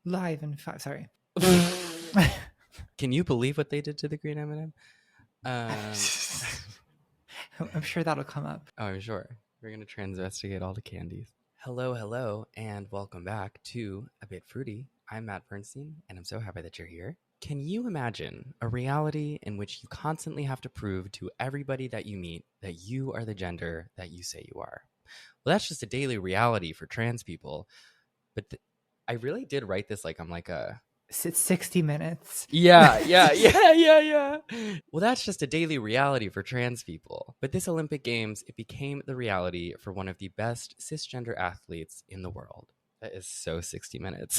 Live in 5. Sorry. Can you believe what they did to the green M&M? I'm sure that'll come up. Oh, I'm sure. We're going to transvestigate all the candies. Hello, and welcome back to A Bit Fruity. I'm Matt Bernstein, and I'm so happy that you're here. Can you imagine a reality in which you constantly have to prove to everybody that you meet that you are the gender that you say you are? Well, that's just a daily reality for trans people. But I really did write this like I'm like a... It's 60 minutes. Yeah. Well, that's just a daily reality for trans people. But this Olympic Games, it became the reality for one of the best cisgender athletes in the world. That is so 60 minutes.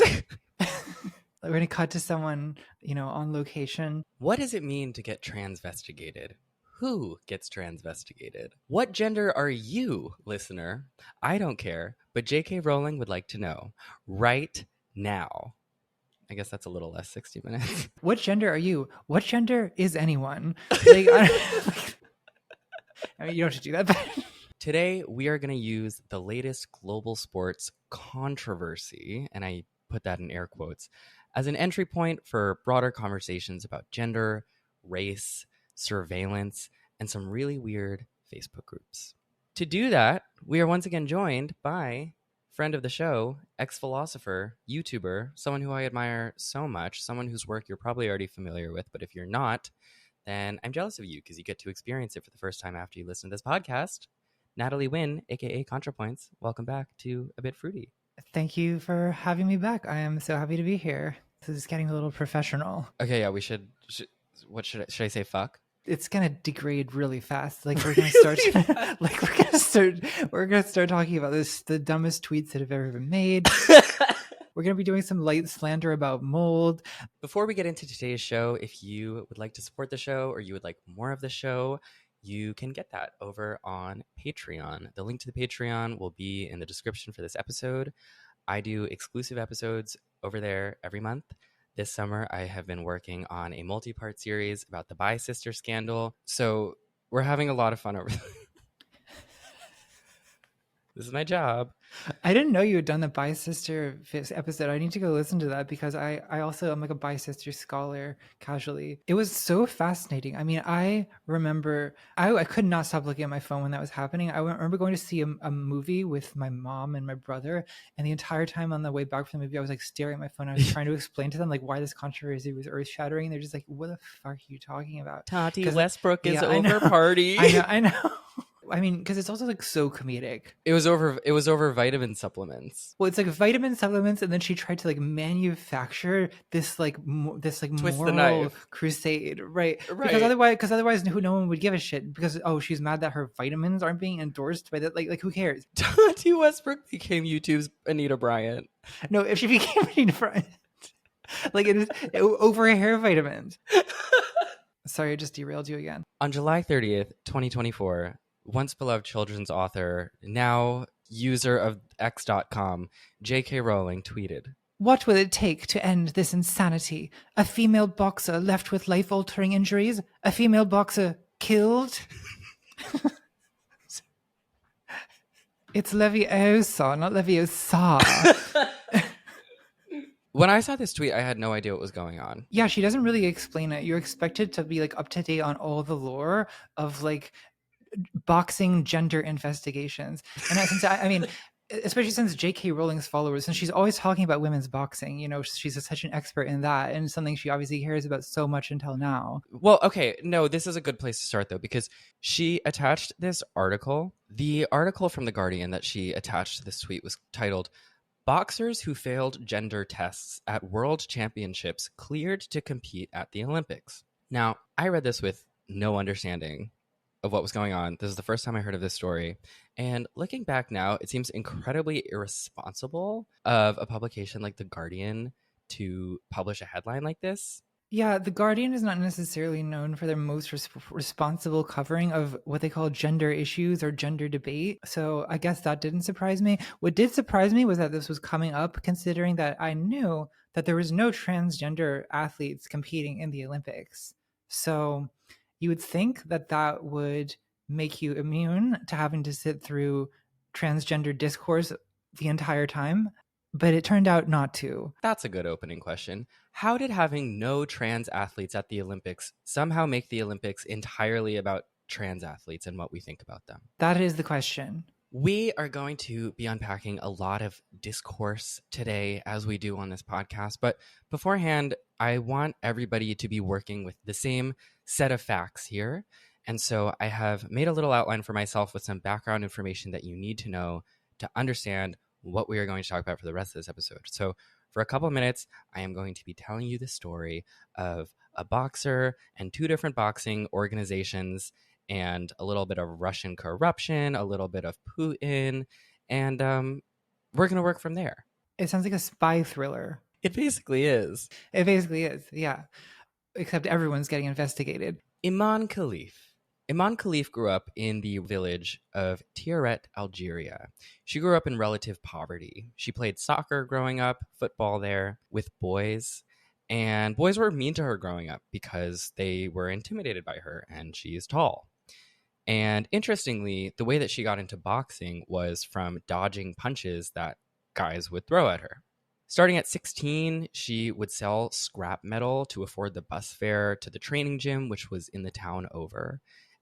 We're going to cut to someone, on location. What does it mean to get transvestigated? Who gets transvestigated? What gender are you, listener? I don't care, but JK Rowling would like to know right now. I guess that's a little less 60 minutes. What gender are you? What gender is anyone? I mean, you don't have to do that. But today, we are going to use the latest global sports controversy, and I put that in air quotes, as an entry point for broader conversations about gender, race, surveillance, and some really weird Facebook groups. To do that, we are once again joined by friend of the show, ex-philosopher, YouTuber, someone who I admire so much, someone whose work you're probably already familiar with, but if you're not, then I'm jealous of you because you get to experience it for the first time after you listen to this podcast. Natalie Wynn, aka Contrapoints, welcome back to A Bit Fruity. Thank you for having me back. I am so happy to be here. This is getting a little professional. Okay, yeah, we should I say fuck? It's gonna degrade really fast. Like we're gonna start we're gonna start talking about the dumbest tweets that have ever been made. We're gonna be doing some light slander about mold. Before we get into today's show, if you would like to support the show or you would like more of the show, you can get that over on Patreon. The link to the Patreon will be in the description for this episode. I do exclusive episodes over there every month. This summer, I have been working on a multi-part series about the Bi Sister scandal. So we're having a lot of fun over there. This is my job. I didn't know you had done the Bi Sister episode. I need to go listen to that because I also am like a Bi Sister scholar casually. It was so fascinating. I mean, I remember I could not stop looking at my phone when that was happening. I remember going to see a movie with my mom and my brother, and the entire time on the way back from the movie, I was like staring at my phone. I was trying to explain to them like why this controversy was earth shattering. They're just like, "What the fuck are you talking about?" Tati Westbrook is over party. I know. I mean, because it's also like so comedic. It was over vitamin supplements. Well, it's like vitamin supplements, and then she tried to like manufacture this moral crusade, right? Because otherwise, no one would give a shit. Because she's mad that her vitamins aren't being endorsed by that. Like who cares? Tati Westbrook became YouTube's Anita Bryant. No, if she became Anita Bryant, like it was over hair vitamins. Sorry, I just derailed you again. On July 30th, 2024. Once beloved children's author, now user of X.com, JK Rowling tweeted, "What will it take to end this insanity? A female boxer left with life-altering injuries? A female boxer killed?" It's Leviosa, not Leviosa. When I saw this tweet, I had no idea what was going on. Yeah, she doesn't really explain it. You're expected to be like up to date on all the lore of like boxing gender investigations, and I mean, especially since JK Rowling's followers, and she's always talking about women's boxing. She's such an expert in that, and something she obviously cares about so much until now. Well, okay, no, this is a good place to start though, because she attached this article. The article from The Guardian that she attached to this tweet was titled, "Boxers who failed gender tests at World Championships cleared to compete at the Olympics." Now, I read this with no understanding of what was going on. This is the first time I heard of this story. And looking back now, it seems incredibly irresponsible of a publication like The Guardian to publish a headline like this. Yeah, The Guardian is not necessarily known for their most responsible covering of what they call gender issues or gender debate. So I guess that didn't surprise me. What did surprise me was that this was coming up, considering that I knew that there was no transgender athletes competing in the Olympics. So you would think that that would make you immune to having to sit through transgender discourse the entire time. but it turned out not to. That's a good opening question. How did having no trans athletes at the Olympics somehow make the Olympics entirely about trans athletes and what we think about them? That is the question. We are going to be unpacking a lot of discourse today, as we do on this podcast. But beforehand, I want everybody to be working with the same set of facts here. And so I have made a little outline for myself with some background information that you need to know to understand what we are going to talk about for the rest of this episode. So for a couple of minutes, I am going to be telling you the story of a boxer and two different boxing organizations and a little bit of Russian corruption, a little bit of Putin, and we're going to work from there. It sounds like a spy thriller. It basically is. It basically is, yeah. Except everyone's getting investigated. Imane Khelif. Imane Khelif grew up in the village of Tiaret, Algeria. She grew up in relative poverty. She played soccer growing up, football there, with boys. And boys were mean to her growing up because they were intimidated by her, and she is tall. And interestingly, the way that she got into boxing was from dodging punches that guys would throw at her. Starting at 16, she would sell scrap metal to afford the bus fare to the training gym, which was in the town over.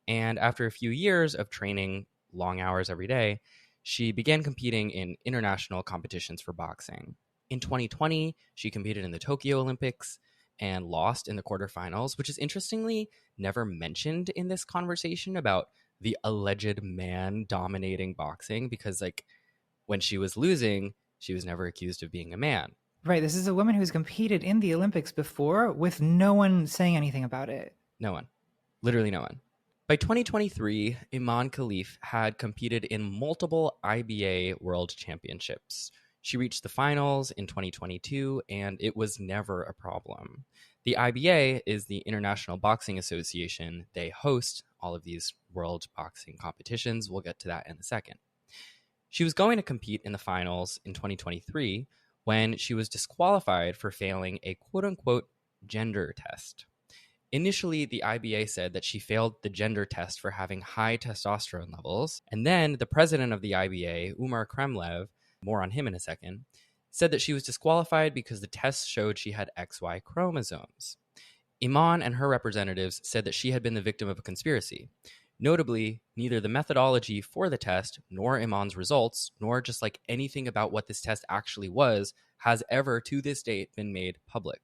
And after a few years of training long hours every day, she began competing in international competitions for boxing. In 2020, she competed in the Tokyo Olympics and lost in the quarterfinals, which is interestingly never mentioned in this conversation about the alleged man dominating boxing, because like when she was losing, she was never accused of being a man. Right, this is a woman who's competed in the Olympics before with no one saying anything about it. No one. Literally no one. By 2023, Imane Khelif had competed in multiple IBA World Championships. She reached the finals in 2022, and it was never a problem. The IBA is the International Boxing Association. They host all of these world boxing competitions. We'll get to that in a second. She was going to compete in the finals in 2023 when she was disqualified for failing a quote-unquote gender test. Initially, the IBA said that she failed the gender test for having high testosterone levels, and then the president of the IBA, Umar Kremlev, more on him in a second, said that she was disqualified because the test showed she had XY chromosomes. Imane and her representatives said that she had been the victim of a conspiracy. Notably, neither the methodology for the test, nor Imane's results, nor just like anything about what this test actually was, has ever to this date been made public.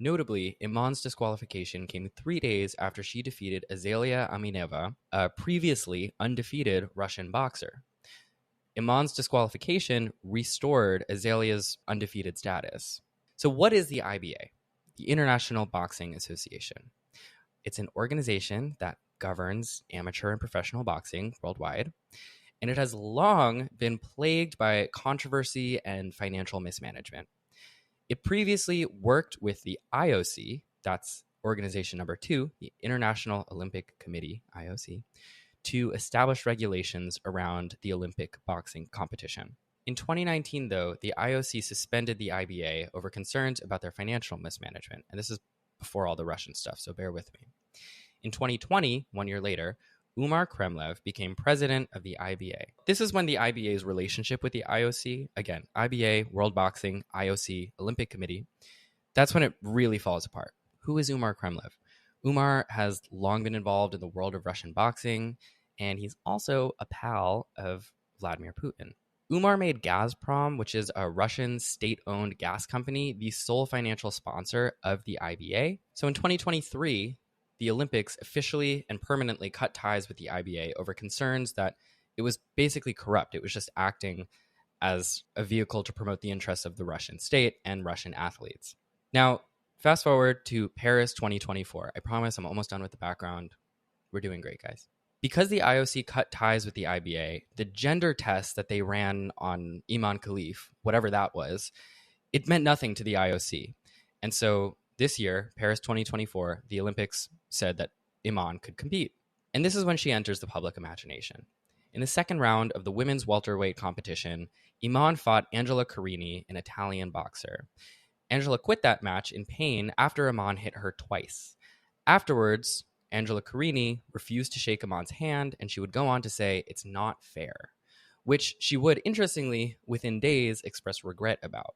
Notably, Imane's disqualification came 3 days after she defeated Azalea Amineva, a previously undefeated Russian boxer. Imane's disqualification restored Azalea's undefeated status. So what is the IBA? The International Boxing Association. It's an organization that governs amateur and professional boxing worldwide, and it has long been plagued by controversy and financial mismanagement. It previously worked with the IOC, that's organization number 2, the International Olympic Committee, IOC, to establish regulations around the Olympic boxing competition. In 2019, though, the IOC suspended the IBA over concerns about their financial mismanagement, and this is before all the Russian stuff, so bear with me. In 2020, 1 year later, Umar Kremlev became president of the IBA. This is when the IBA's relationship with the IOC, again, IBA, World Boxing, IOC, Olympic Committee, that's when it really falls apart. Who is Umar Kremlev? Umar has long been involved in the world of Russian boxing, and he's also a pal of Vladimir Putin. Umar made Gazprom, which is a Russian state-owned gas company, the sole financial sponsor of the IBA. So in 2023, the Olympics officially and permanently cut ties with the IBA over concerns that it was basically corrupt. It was just acting as a vehicle to promote the interests of the Russian state and Russian athletes. Now, fast forward to Paris 2024. I promise I'm almost done with the background. We're doing great, guys. Because the IOC cut ties with the IBA, the gender test that they ran on Imane Khelif, whatever that was, it meant nothing to the IOC. And so this year, Paris 2024, the Olympics said that Imane could compete. And this is when she enters the public imagination. In the second round of the women's welterweight competition, Imane fought Angela Carini, an Italian boxer. Angela quit that match in pain after Imane hit her twice. Afterwards, Angela Carini refused to shake Imane's hand, and she would go on to say, "It's not fair." which she would, interestingly, within days express regret about.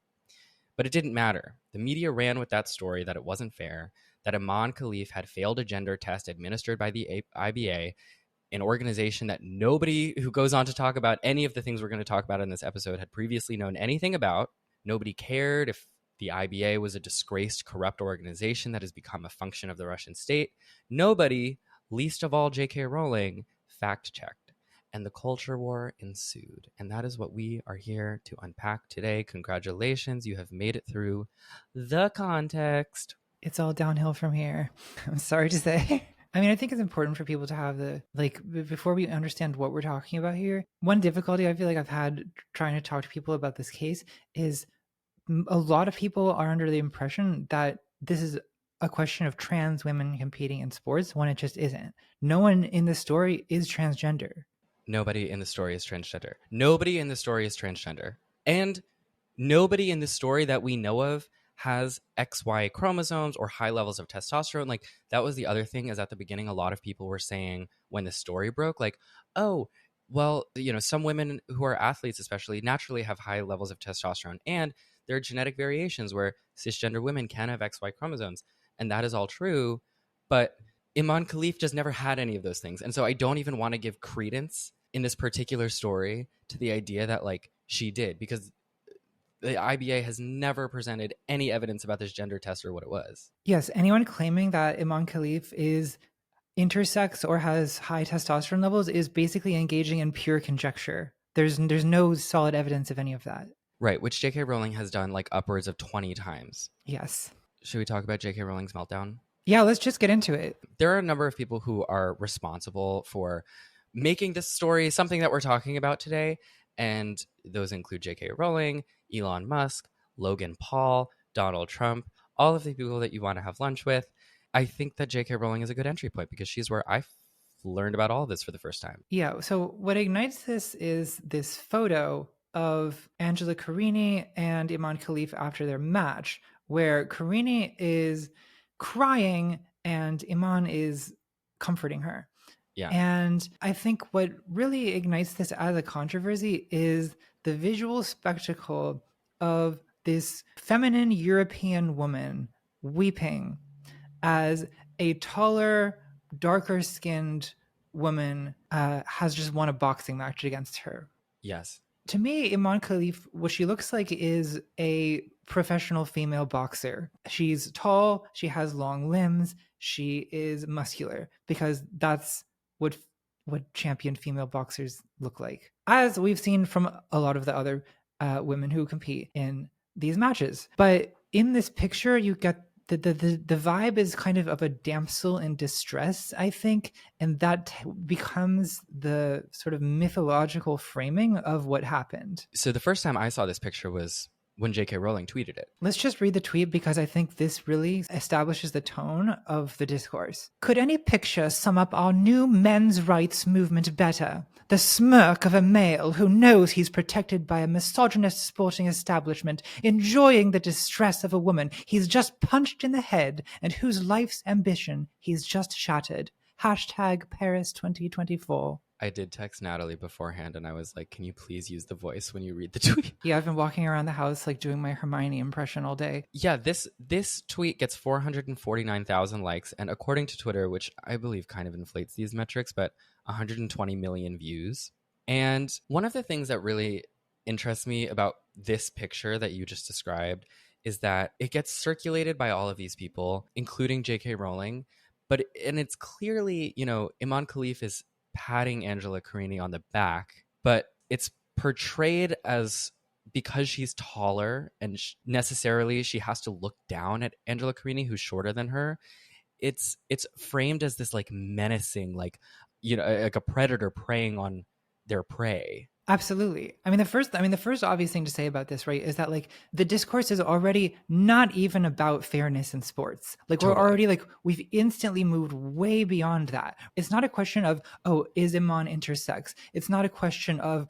But it didn't matter. The media ran with that story that it wasn't fair, that Imane Khelif had failed a gender test administered by the IBA, an organization that nobody who goes on to talk about any of the things we're going to talk about in this episode had previously known anything about. Nobody cared if the IBA was a disgraced, corrupt organization that has become a function of the Russian state. Nobody, least of all JK Rowling, fact-checked. And the culture war ensued. And that is what we are here to unpack today. Congratulations, you have made it through the context. It's all downhill from here. I'm sorry to say. I mean, I think it's important for people to have before we understand what we're talking about here. One difficulty I feel like I've had trying to talk to people about this case is a lot of people are under the impression that this is a question of trans women competing in sports when it just isn't. No one in the story is transgender. Nobody in the story is transgender. Nobody in the story is transgender. And nobody in the story that we know of has XY chromosomes or high levels of testosterone. Like, that was the other thing, is at the beginning, a lot of people were saying when the story broke, like, oh, well, some women who are athletes especially naturally have high levels of testosterone. And there are genetic variations where cisgender women can have XY chromosomes. And that is all true. But Imane Khelif just never had any of those things. And so I don't even want to give credence in this particular story to the idea that, like, she did, because the IBA has never presented any evidence about this gender test or what it was. Yes, anyone claiming that Imane Khelif is intersex or has high testosterone levels is basically engaging in pure conjecture. There's no solid evidence of any of that. Right, which JK Rowling has done like upwards of 20 times. Yes. Should we talk about JK Rowling's meltdown? Yeah, let's just get into it. There are a number of people who are responsible for making this story something that we're talking about today. And those include JK Rowling, Elon Musk, Logan Paul, Donald Trump, all of the people that you want to have lunch with. I think that JK Rowling is a good entry point because she's where I learned about all of this for the first time. Yeah, so what ignites this is this photo of Angela Carini and Imane Khelif after their match, where Carini is crying and Imane is comforting her. Yeah. And I think what really ignites this as a controversy is the visual spectacle of this feminine European woman weeping as a taller, darker skinned woman has just won a boxing match against her. Yes. To me, Imane Khelif, what she looks like is a professional female boxer. She's tall, she has long limbs, she is muscular, because that's what champion female boxers look like, as we've seen from a lot of the other women who compete in these matches. But in this picture, you get the vibe is kind of a damsel in distress, I think, and that becomes the sort of mythological framing of what happened. So the first time I saw this picture was when JK Rowling tweeted it. Let's just read the tweet because I think this really establishes the tone of the discourse. Could any picture sum up our new men's rights movement better? The smirk of a male who knows he's protected by a misogynist sporting establishment, enjoying the distress of a woman he's just punched in the head and whose life's ambition he's just shattered. Hashtag Paris 2024. I did text Natalie beforehand and I was like, can you please use the voice when you read the tweet? Yeah, I've been walking around the house like doing my Hermione impression all day. Yeah, this tweet gets 449,000 likes, and according to Twitter, which I believe kind of inflates these metrics, but 120 million views. And one of the things that really interests me about this picture that you just described is that it gets circulated by all of these people, including JK Rowling, and it's clearly, Imane Khelif is patting Angela Carini on the back, but it's portrayed as, because she's taller and necessarily she has to look down at Angela Carini, who's shorter than her. It's framed as this like menacing, like a predator preying on their prey. Absolutely. I mean, the first obvious thing to say about this, right, is that like the discourse is already not even about fairness in sports. Like Totally. We're already we've instantly moved way beyond that. It's not a question of, oh, is Imane intersex? It's not a question of,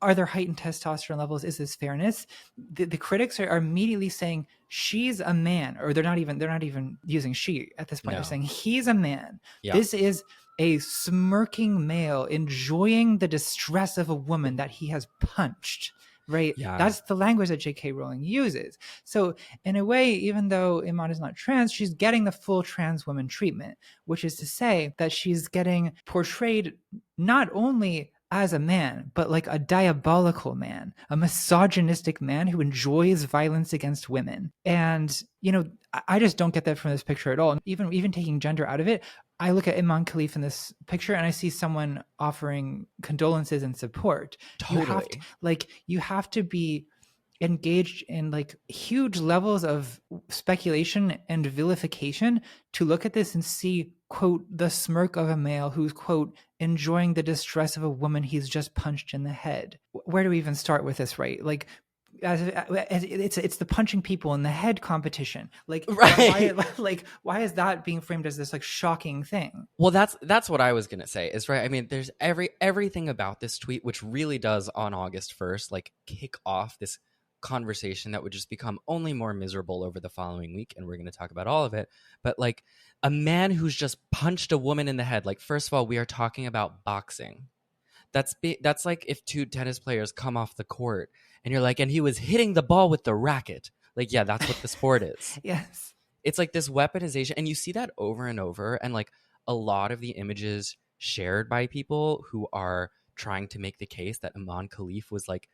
are there heightened testosterone levels? Is this fairness? The critics are immediately saying she's a man, or they're not even using she at this point. No. They're saying he's a man. Yeah. This is a smirking male enjoying the distress of a woman that he has punched, right? Yeah. That's the language that JK Rowling uses. So in a way, even though Imane is not trans, she's getting the full trans woman treatment, which is to say that she's getting portrayed not only as a man, but like a diabolical man, a misogynistic man who enjoys violence against women. And, you know, I just don't get that from this picture at all. Even taking gender out of it, I look at Imane Khelif in this picture and I see someone offering condolences and support. Totally. You have to be engaged in like huge levels of speculation and vilification to look at this and see, quote, the smirk of a male who's, quote, enjoying the distress of a woman he's just punched in the head. Where do we even start with this, right? Like, it's the punching people in the head competition. Like, Right. why is that being framed as this like shocking thing? Well, that's what I was gonna say. Is right. I mean, there's everything about this tweet, which really does on August 1st, like kick off this conversation that would just become only more miserable over the following week, and we're gonna talk about all of it. But like a man who's just punched a woman in the head. Like, first of all, we are talking about boxing. That's like if two tennis players come off the court and you're like, and he was hitting the ball with the racket. Like, yeah, that's what the sport is. Yes. It's like this weaponization, and you see that over and over. And like a lot of the images shared by people who are trying to make the case that Imane Khelif was like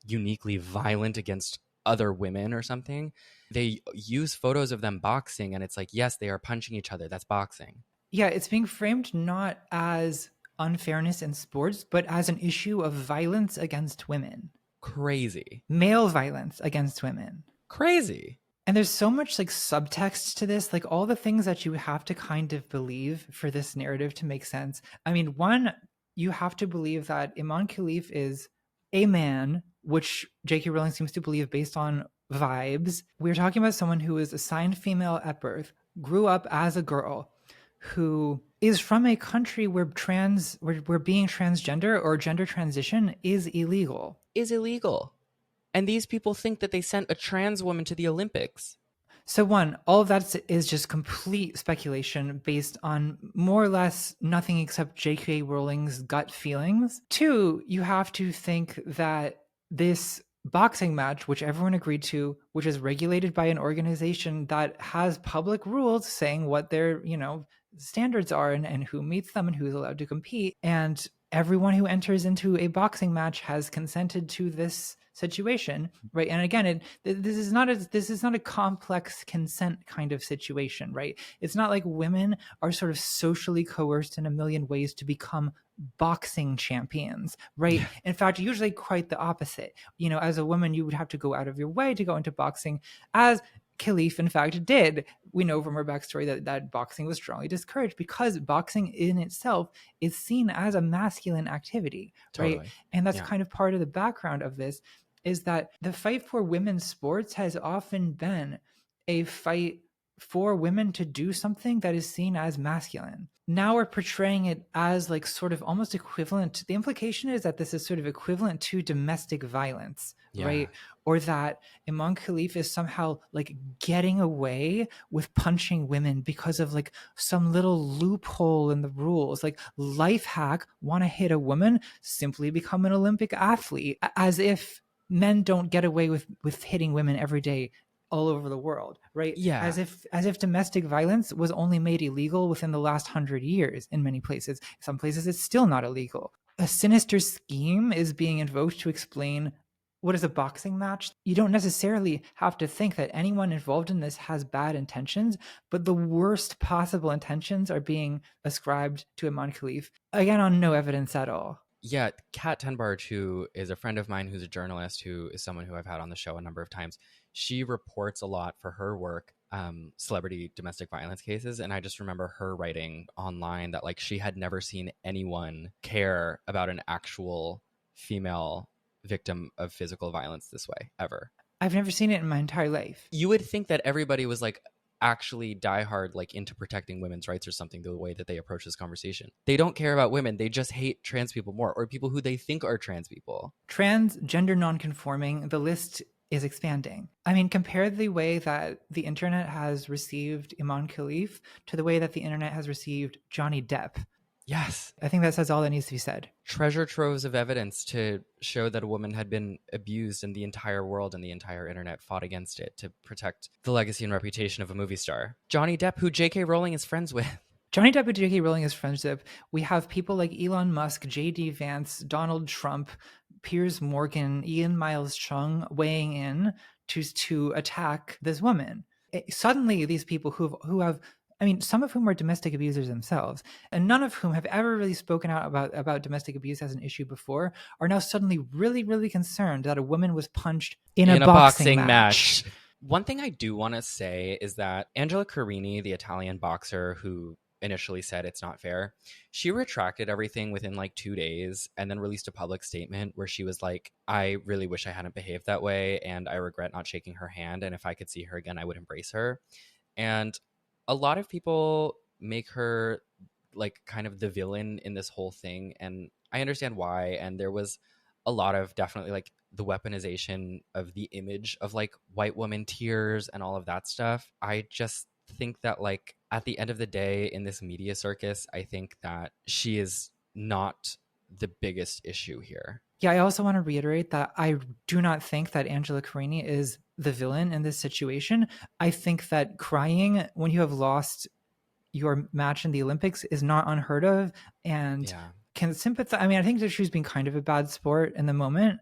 uniquely violent against other women or something, they use photos of them boxing, and it's like, yes, they are punching each other. That's boxing. Yeah, it's being framed not as unfairness in sports, but as an issue of violence against women, Crazy. male violence against women. Crazy. And there's so much like subtext to this, like all the things that you have to kind of believe for this narrative to make sense. I mean, one, you have to believe that Imane Khelif is a man, which J.K. Rowling seems to believe based on vibes. We're talking about someone who is assigned female at birth, grew up as a girl, who is from a country where being transgender or gender transition is illegal. Is illegal. And these people think that they sent a trans woman to the Olympics. So one, all of that is just complete speculation based on more or less nothing except JK Rowling's gut feelings. Two, you have to think that this boxing match, which everyone agreed to, which is regulated by an organization that has public rules saying what their, standards are and who meets them and who's allowed to compete. And everyone who enters into a boxing match has consented to this situation, right? And again, this is not a complex consent kind of situation, right? It's not like women are sort of socially coerced in a million ways to become boxing champions, right? In fact, usually quite the opposite. As a woman, you would have to go out of your way to go into boxing, as Khelif, in fact, did. We know from her backstory that boxing was strongly discouraged because boxing in itself is seen as a masculine activity, right? Totally. And that's Yeah. kind of part of the background of this, is that the fight for women's sports has often been a fight for women to do something that is seen as masculine. Now we're portraying it as like sort of almost equivalent. The implication is that this is sort of equivalent to domestic violence, Yeah. right? Or that Imane Khelif is somehow like getting away with punching women because of like some little loophole in the rules. Like, life hack, want to hit a woman, simply become an Olympic athlete, as if men don't get away with hitting women every day all over the world, right? Yeah. As if domestic violence was only made illegal within the last 100 years in many places. Some places it's still not illegal. A sinister scheme is being invoked to explain what is a boxing match. You don't necessarily have to think that anyone involved in this has bad intentions, but the worst possible intentions are being ascribed to Imane Khelif, again, on no evidence at all. Yeah, Kat Tenbarge, who is a friend of mine who's a journalist, who is someone who I've had on the show a number of times, she reports a lot for her work, celebrity domestic violence cases. And I just remember her writing online that like she had never seen anyone care about an actual female victim of physical violence this way, ever. I've never seen it in my entire life. You would think that everybody was like actually diehard like into protecting women's rights or something, the way that they approach this conversation. They don't care about women. They just hate trans people more, or people who they think are trans people. Trans, gender nonconforming, the list is expanding. I mean, compare the way that the internet has received Imane Khelif to the way that the internet has received Johnny Depp. Yes. I think that says all that needs to be said. Treasure troves of evidence to show that a woman had been abused, and the entire world and the entire internet fought against it to protect the legacy and reputation of a movie star. Johnny Depp, who JK Rowling is friends with. Johnny Depp and JK Rowling is friendship. We have people like Elon Musk, JD Vance, Donald Trump, Piers Morgan, Ian Miles Chung weighing in to attack this woman. Suddenly, these people who have, I mean, some of whom are domestic abusers themselves, and none of whom have ever really spoken out about domestic abuse as an issue before, are now suddenly really, really concerned that a woman was punched in a boxing match. One thing I do want to say is that Angela Carini, the Italian boxer who initially said it's not fair, she retracted everything within like 2 days and then released a public statement where she was like, I really wish I hadn't behaved that way, and I regret not shaking her hand, and if I could see her again, I would embrace her. And a lot of people make her like kind of the villain in this whole thing, and I understand why. And there was a lot of definitely like the weaponization of the image of like white woman tears and all of that stuff. I just think that like at the end of the day in this media circus, I think that she is not the biggest issue here. Yeah, I also want to reiterate that I do not think that Angela Carini is the villain in this situation. I think that crying when you have lost your match in the Olympics is not unheard of, and Yeah. can sympathize. I mean, I think that she was being kind of a bad sport in the moment,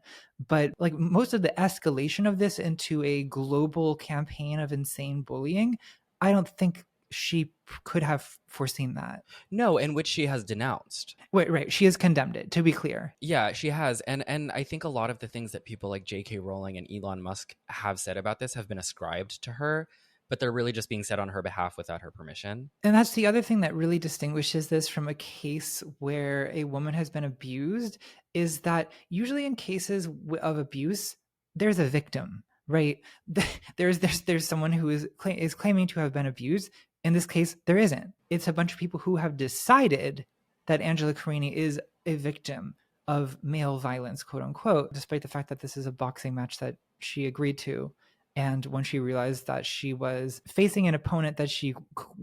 but like most of the escalation of this into a global campaign of insane bullying, I don't think she could have foreseen that. No, in which she has denounced. Wait, right. She has condemned it, to be clear. Yeah, she has. And I think a lot of the things that people like JK Rowling and Elon Musk have said about this have been ascribed to her, but they're really just being said on her behalf without her permission. And that's the other thing that really distinguishes this from a case where a woman has been abused, is that usually in cases of abuse, there's a victim, right? There's someone who is claiming to have been abused. In this case, there isn't. It's a bunch of people who have decided that Angela Carini is a victim of male violence, quote unquote, despite the fact that this is a boxing match that she agreed to. And when she realized that she was facing an opponent that she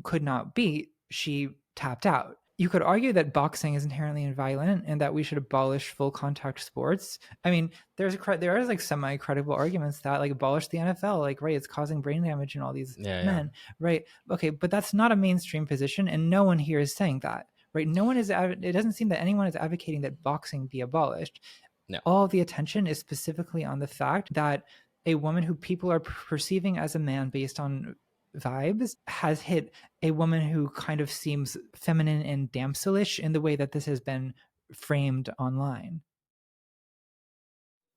could not beat, she tapped out. You could argue that boxing is inherently violent and that we should abolish full contact sports. I mean, there are like semi credible arguments that like abolish the NFL, like right, it's causing brain damage in all these men, right? Okay, but that's not a mainstream position, and no one here is saying that, right? No one is. It doesn't seem that anyone is advocating that boxing be abolished. No. All the attention is specifically on the fact that a woman who people are perceiving as a man based on vibes has hit a woman who kind of seems feminine and damselish in the way that this has been framed online.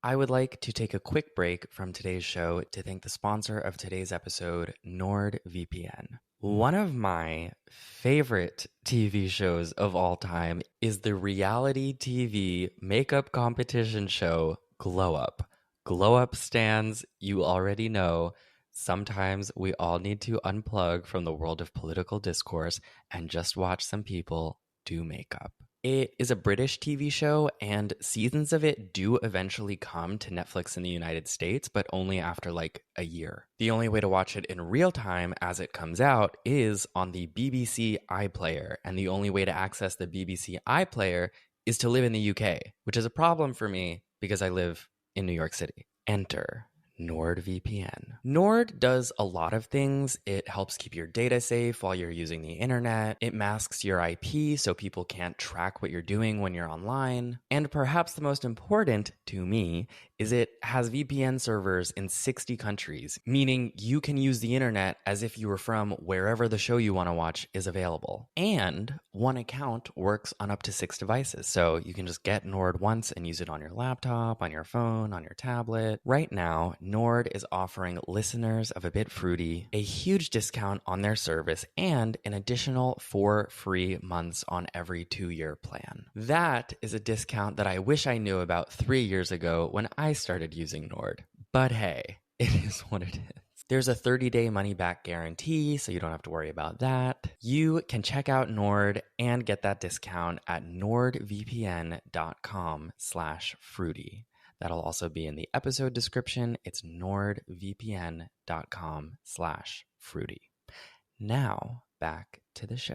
I would like to take a quick break from today's show to thank the sponsor of today's episode, NordVPN. One of my favorite TV shows of all time is the reality TV makeup competition show Glow Up. Glow Up stands, you already know. Sometimes we all need to unplug from the world of political discourse and just watch some people do makeup. It is a British TV show, and seasons of it do eventually come to Netflix in the United States, but only after like a year. The only way to watch it in real time as it comes out is on the BBC iPlayer, and the only way to access the BBC iPlayer is to live in the UK, which is a problem for me because I live in New York City. Enter NordVPN. Nord does a lot of things. It helps keep your data safe while you're using the internet. It masks your IP so people can't track what you're doing when you're online. And perhaps the most important to me is it has VPN servers in 60 countries, meaning you can use the internet as if you were from wherever the show you want to watch is available. And one account works on up to 6 devices, so you can just get Nord once and use it on your laptop, on your phone, on your tablet. Right now, Nord is offering listeners of A Bit Fruity a huge discount on their service and an additional 4 free months on every 2-year plan. That is a discount that I wish I knew about 3 years ago when I started using Nord. But hey, it is what it is. There's a 30-day money-back guarantee, so you don't have to worry about that. You can check out Nord and get that discount at nordvpn.com/fruity. That'll also be in the episode description. It's nordvpn.com/fruity. Now, back to the show.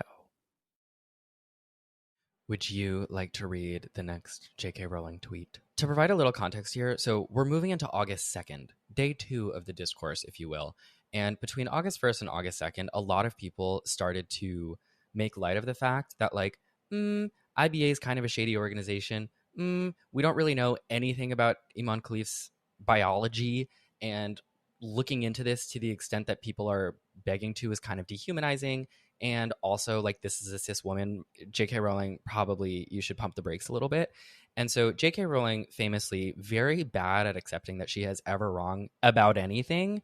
Would you like to read the next JK Rowling tweet? To provide a little context here, so we're moving into August 2nd, day 2 of the discourse, if you will. And between August 1st and August 2nd, a lot of people started to make light of the fact that, like, IBA is kind of a shady organization. We don't really know anything about Imane Khelif's biology. And looking into this to the extent that people are begging to is kind of dehumanizing. And also, like, this is a cis woman. JK Rowling, probably you should pump the brakes a little bit. And so JK Rowling, famously very bad at accepting that she has ever wrong about anything,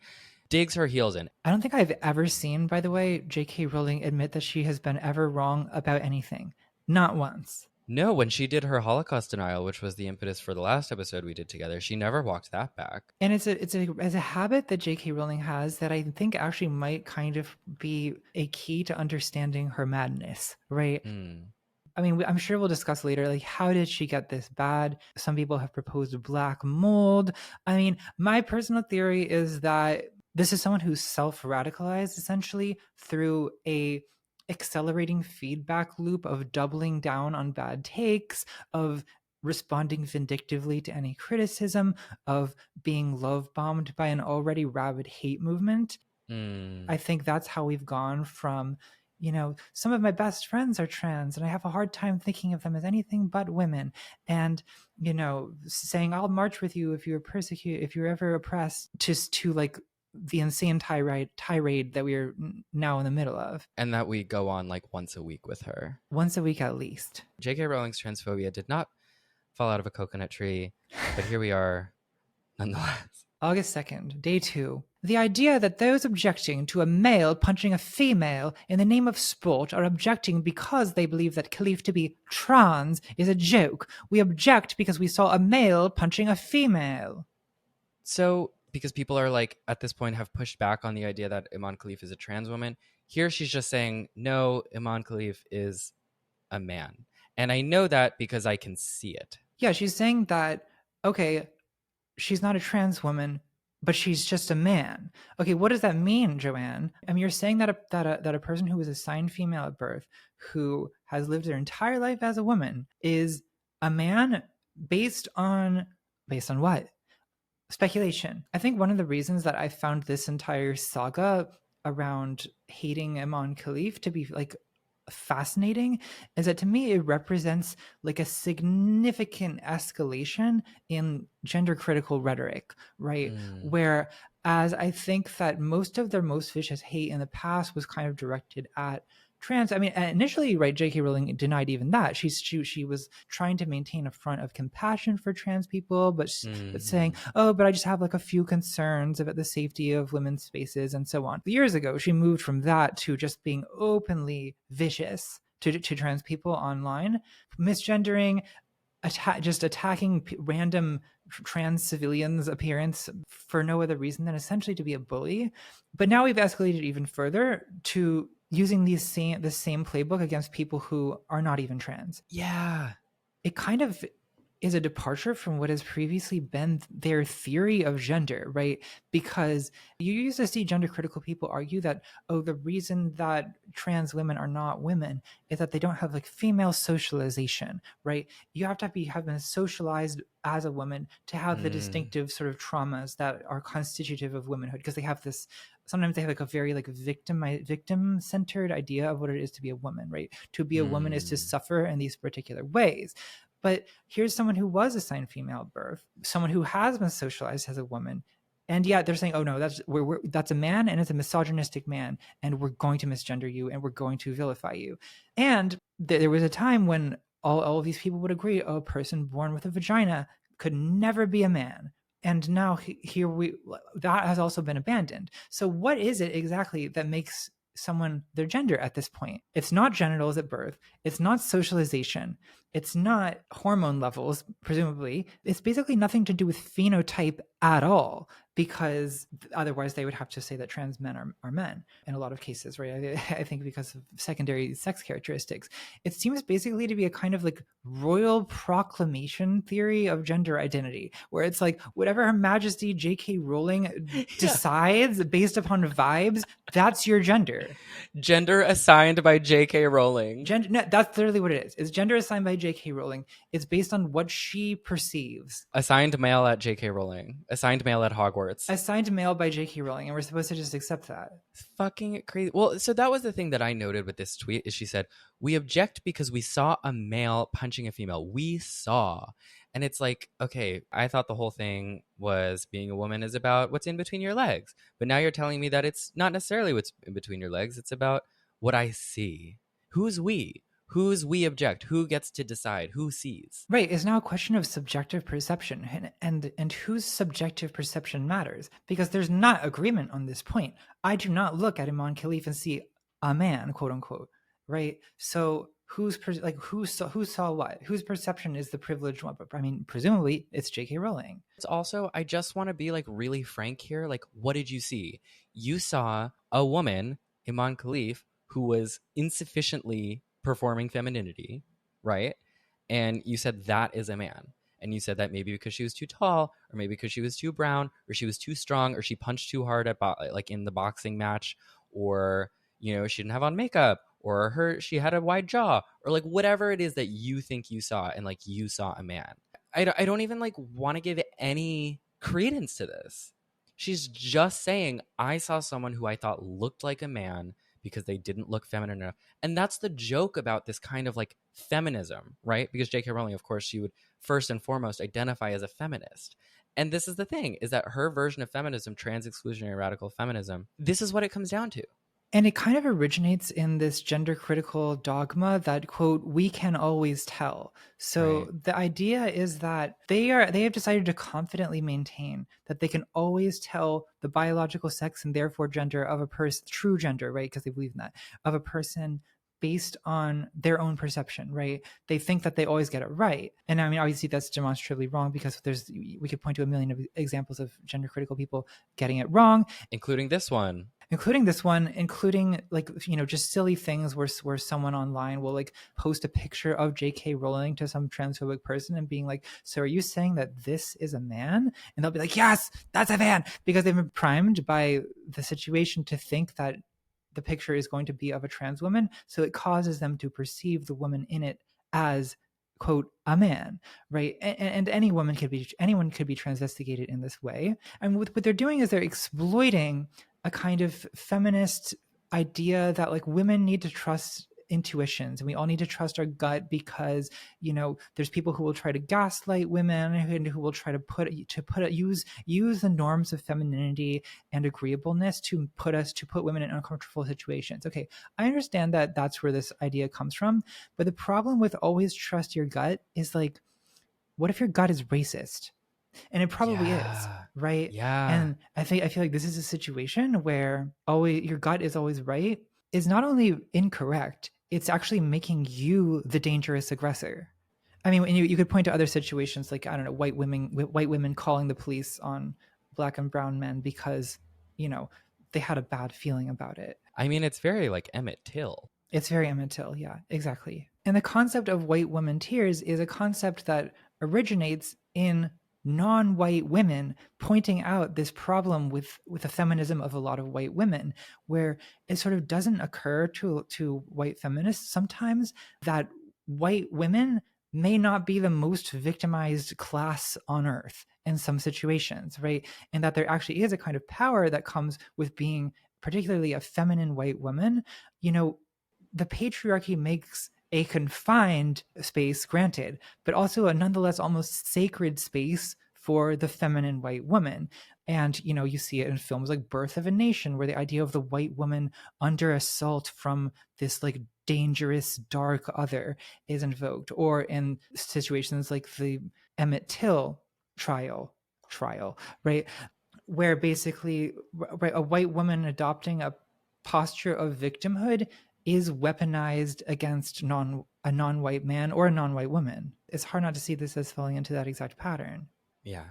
digs her heels in. I don't think I've ever seen, by the way, JK Rowling admit that she has been ever wrong about anything. Not once. No, when she did her Holocaust denial, which was the impetus for the last episode we did together, she never walked that back. And it's a habit that JK Rowling has that I think actually might kind of be a key to understanding her madness, right? I mean, I'm sure we'll discuss later, like, how did she get this bad? Some people have proposed black mold. I mean, my personal theory is that this is someone who's self-radicalized essentially through a accelerating feedback loop of doubling down on bad takes, of responding vindictively to any criticism, of being love bombed by an already rabid hate movement. I think that's how we've gone from, some of my best friends are trans and I have a hard time thinking of them as anything but women. And, saying I'll march with you if you're persecuted, if you're ever oppressed, just to like the insane tirade that we're now in the middle of. And that we go on like once a week with her. Once a week at least. JK Rowling's transphobia did not fall out of a coconut tree, but here we are nonetheless. August 2nd, day 2. The idea that those objecting to a male punching a female in the name of sport are objecting because they believe that Khelif to be trans is a joke. We object because we saw a male punching a female. So, because people are like, at this point, have pushed back on the idea that Imane Khelif is a trans woman, here she's just saying, no, Imane Khelif is a man. And I know that because I can see it. Yeah, she's saying that, okay, she's not a trans woman, but she's just a man. Okay, what does that mean, Joanne? I mean, you're saying that a person who was assigned female at birth, who has lived their entire life as a woman, is a man based on what? Speculation. I think one of the reasons that I found this entire saga around hating Imane Khelif to be like fascinating is that to me it represents like a significant escalation in gender critical rhetoric, right? Where as I think that most of their most vicious hate in the past was kind of directed at trans. I mean, initially, right, JK Rowling denied even that. She was trying to maintain a front of compassion for trans people, but saying, oh, but I just have like a few concerns about the safety of women's spaces and so on. Years ago, she moved from that to just being openly vicious to trans people online, misgendering, just attacking random trans civilians' appearance for no other reason than essentially to be a bully. But now we've escalated even further to using the same playbook against people who are not even trans. Yeah. It kind of is a departure from what has previously been their theory of gender, right? Because you used to see gender critical people argue that, oh, the reason that trans women are not women is that they don't have like female socialization, right? You have to have been socialized as a woman to have the distinctive sort of traumas that are constitutive of womanhood, because they have this, sometimes they have like a very like victim centered idea of what it is to be a woman, right? To be a woman is to suffer in these particular ways. But here's someone who was assigned female at birth, someone who has been socialized as a woman, and yet they're saying, "Oh no, that's a man, and it's a misogynistic man, and we're going to misgender you, and we're going to vilify you." And there was a time when all of these people would agree, oh, a person born with a vagina could never be a man. And now that has also been abandoned. So what is it exactly that makes someone their gender at this point? It's not genitals at birth. It's not socialization. It's not hormone levels, presumably. It's basically nothing to do with phenotype at all. because otherwise they would have to say that trans men are men in a lot of cases, right? I think because of secondary sex characteristics. It seems basically to be a kind of like royal proclamation theory of gender identity, where it's like whatever Her Majesty JK Rowling Yeah. decides based upon vibes, that's your gender. Gender assigned by JK Rowling. Gender, no, that's literally what it is. It's gender assigned by J.K. Rowling. It's based on what she perceives. Assigned male at JK Rowling. Assigned male at Hogwarts. Assigned male by J.K. Rowling, and we're supposed to just accept that. It's fucking crazy. Well, so that was the thing that I noted with this tweet is she said, "We object because we saw a male punching a female. We saw." And it's like, okay, I thought the whole thing was being a woman is about what's in between your legs. But now you're telling me that it's not necessarily what's in between your legs. It's about what I see. Who's we? Who's we object? Who gets to decide? Who sees? Right, it's now a question of subjective perception, and whose subjective perception matters, because there's not agreement on this point. I do not look at Imane Khelif and see a man, quote unquote, right? So who saw what? Whose perception is the privileged one? I mean, presumably it's J.K. Rowling. It's also, I just want to be like really frank here. Like, what did you see? You saw a woman, Imane Khelif, who was insufficiently performing femininity, right? And you said that is a man. And you said that maybe because she was too tall, or maybe because she was too brown, or she was too strong, or she punched too hard at like in the boxing match, or she didn't have on makeup, or she had a wide jaw, or like whatever it is that you think you saw, and like you saw a man. I don't even like want to give any credence to this. She's just saying, I saw someone who I thought looked like a man because they didn't look feminine enough. And that's the joke about this kind of like feminism, right? Because J.K. Rowling, of course, she would first and foremost identify as a feminist. And this is the thing, is that her version of feminism, trans exclusionary radical feminism, this is what it comes down to. And it kind of originates in this gender critical dogma that, quote, we can always tell. So Right. the idea is that they have decided to confidently maintain that they can always tell the biological sex and therefore gender of a person, true gender, right? Because they believe in that, of a person based on their own perception, right? They think that they always get it right. And I mean, obviously that's demonstrably wrong, because we could point to a million of examples of gender critical people getting it wrong. Including this one. Including like, just silly things where someone online will like post a picture of JK Rowling to some transphobic person and being like, so are you saying that this is a man? And they'll be like, yes, that's a man, because they've been primed by the situation to think that the picture is going to be of a trans woman, so it causes them to perceive the woman in it as, quote, a man, right? And anyone could be transvestigated in this way. And what they're doing is they're exploiting a kind of feminist idea that like women need to trust intuitions, and we all need to trust our gut, because there's people who will try to gaslight women and who will try to use the norms of femininity and agreeableness to put women in uncomfortable situations. Okay, I understand that that's where this idea comes from, but the problem with always trust your gut is like, what if your gut is racist? And it probably is, right? Yeah. And I feel like this is a situation where always your gut is always right is not only incorrect, it's actually making you the dangerous aggressor. I mean, you could point to other situations like, I don't know, white women calling the police on black and brown men because they had a bad feeling about it. I mean, it's very like Emmett Till. It's very Emmett Till, yeah, exactly. And the concept of white woman tears is a concept that originates in non-white women pointing out this problem with the feminism of a lot of white women, where it sort of doesn't occur to white feminists sometimes that white women may not be the most victimized class on earth in some situations, right? And that there actually is a kind of power that comes with being particularly a feminine white woman. The patriarchy makes a confined space, granted, but also a nonetheless almost sacred space for the feminine white woman. And you see it in films like Birth of a Nation, where the idea of the white woman under assault from this like dangerous dark other is invoked, or in situations like the Emmett Till trial, right, where basically, right, a white woman adopting a posture of victimhood is weaponized against a non-white man or a non-white woman. It's hard not to see this as falling into that exact pattern. Yeah.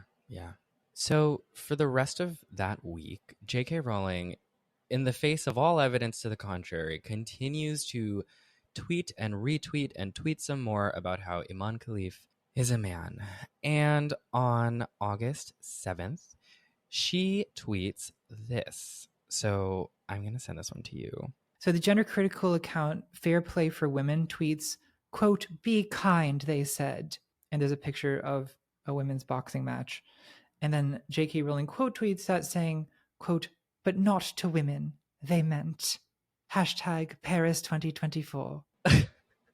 So, for the rest of that week, JK Rowling, in the face of all evidence to the contrary, continues to tweet and retweet and tweet some more about how Imane Khelif is a man. And on August 7th, she tweets this. So, I'm going to send this one to you. So the gender critical account Fair Play for Women tweets, quote, "Be kind," they said. And there's a picture of a women's boxing match. And then JK Rowling quote tweets that saying, quote, "But not to women, they meant." Hashtag Paris 2024.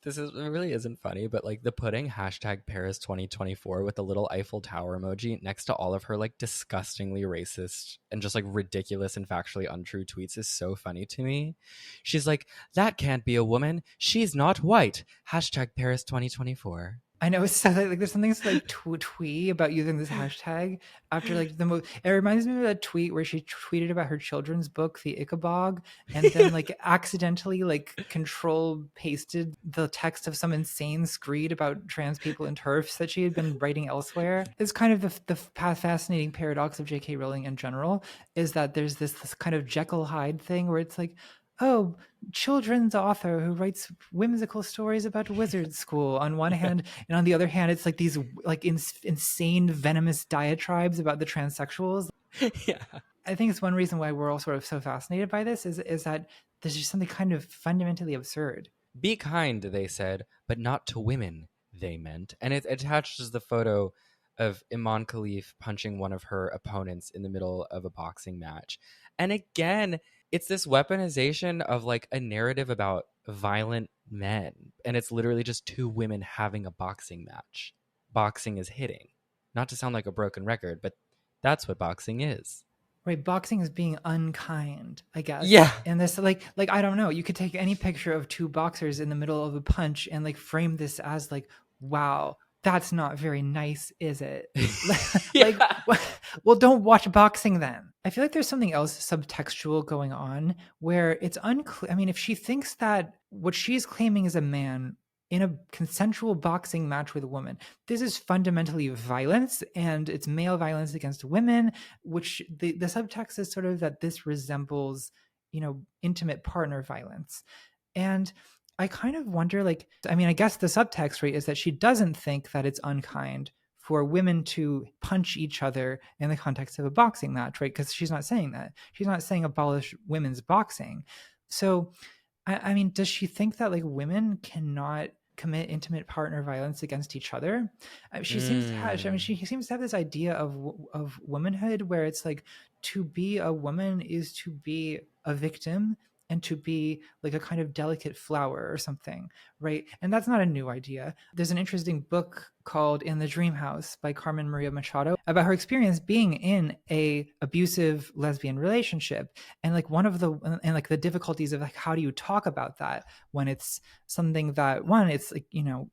This is, it really isn't funny, but like the putting hashtag Paris 2024 with the little Eiffel Tower emoji next to all of her like disgustingly racist and just like ridiculous and factually untrue tweets is so funny to me. She's like, that can't be a woman. She's not white. Hashtag Paris 2024. I know it's so like there's something so like twee about using this hashtag after like it reminds me of that tweet where she tweeted about her children's book, The Ichabog, and then like accidentally like control pasted the text of some insane screed about trans people and TERFs that she had been writing elsewhere. It's kind of the fascinating paradox of JK Rowling in general is that there's this kind of Jekyll Hyde thing where it's like, oh, children's author who writes whimsical stories about wizard school on one hand, and on the other hand it's like these like insane venomous diatribes about the transsexuals. Yeah. I think it's one reason why we're all sort of so fascinated by this is that there's just something kind of fundamentally absurd. Be kind, they said, but not to women, they meant. And it attaches the photo of Imane Khelif punching one of her opponents in the middle of a boxing match. And again, it's this weaponization of like a narrative about violent men. And it's literally just two women having a boxing match. Boxing is hitting. Not to sound like a broken record, but that's what boxing is. Right, boxing is being unkind, I guess. Yeah. And this like I don't know, you could take any picture of two boxers in the middle of a punch and like frame this as like, wow, that's not very nice, is it? Like, Yeah. well, don't watch boxing then. I feel like there's something else subtextual going on where it's unclear. I mean, if she thinks that what she's claiming is a man in a consensual boxing match with a woman, this is fundamentally violence, and it's male violence against women, which the subtext is sort of that this resembles, intimate partner violence. And I kind of wonder, like, I mean, I guess the subtext, right, is that she doesn't think that it's unkind for women to punch each other in the context of a boxing match, right? Because she's not saying that. She's not saying abolish women's boxing. So, I mean, does she think that like women cannot commit intimate partner violence against each other? She seems to have. I mean, she seems to have this idea of womanhood where it's like to be a woman is to be a victim and to be like a kind of delicate flower or something, right? And that's not a new idea. There's an interesting book called In the Dream House by Carmen Maria Machado about her experience being in a abusive lesbian relationship, and like like the difficulties of like how do you talk about that when it's something that one, it's like,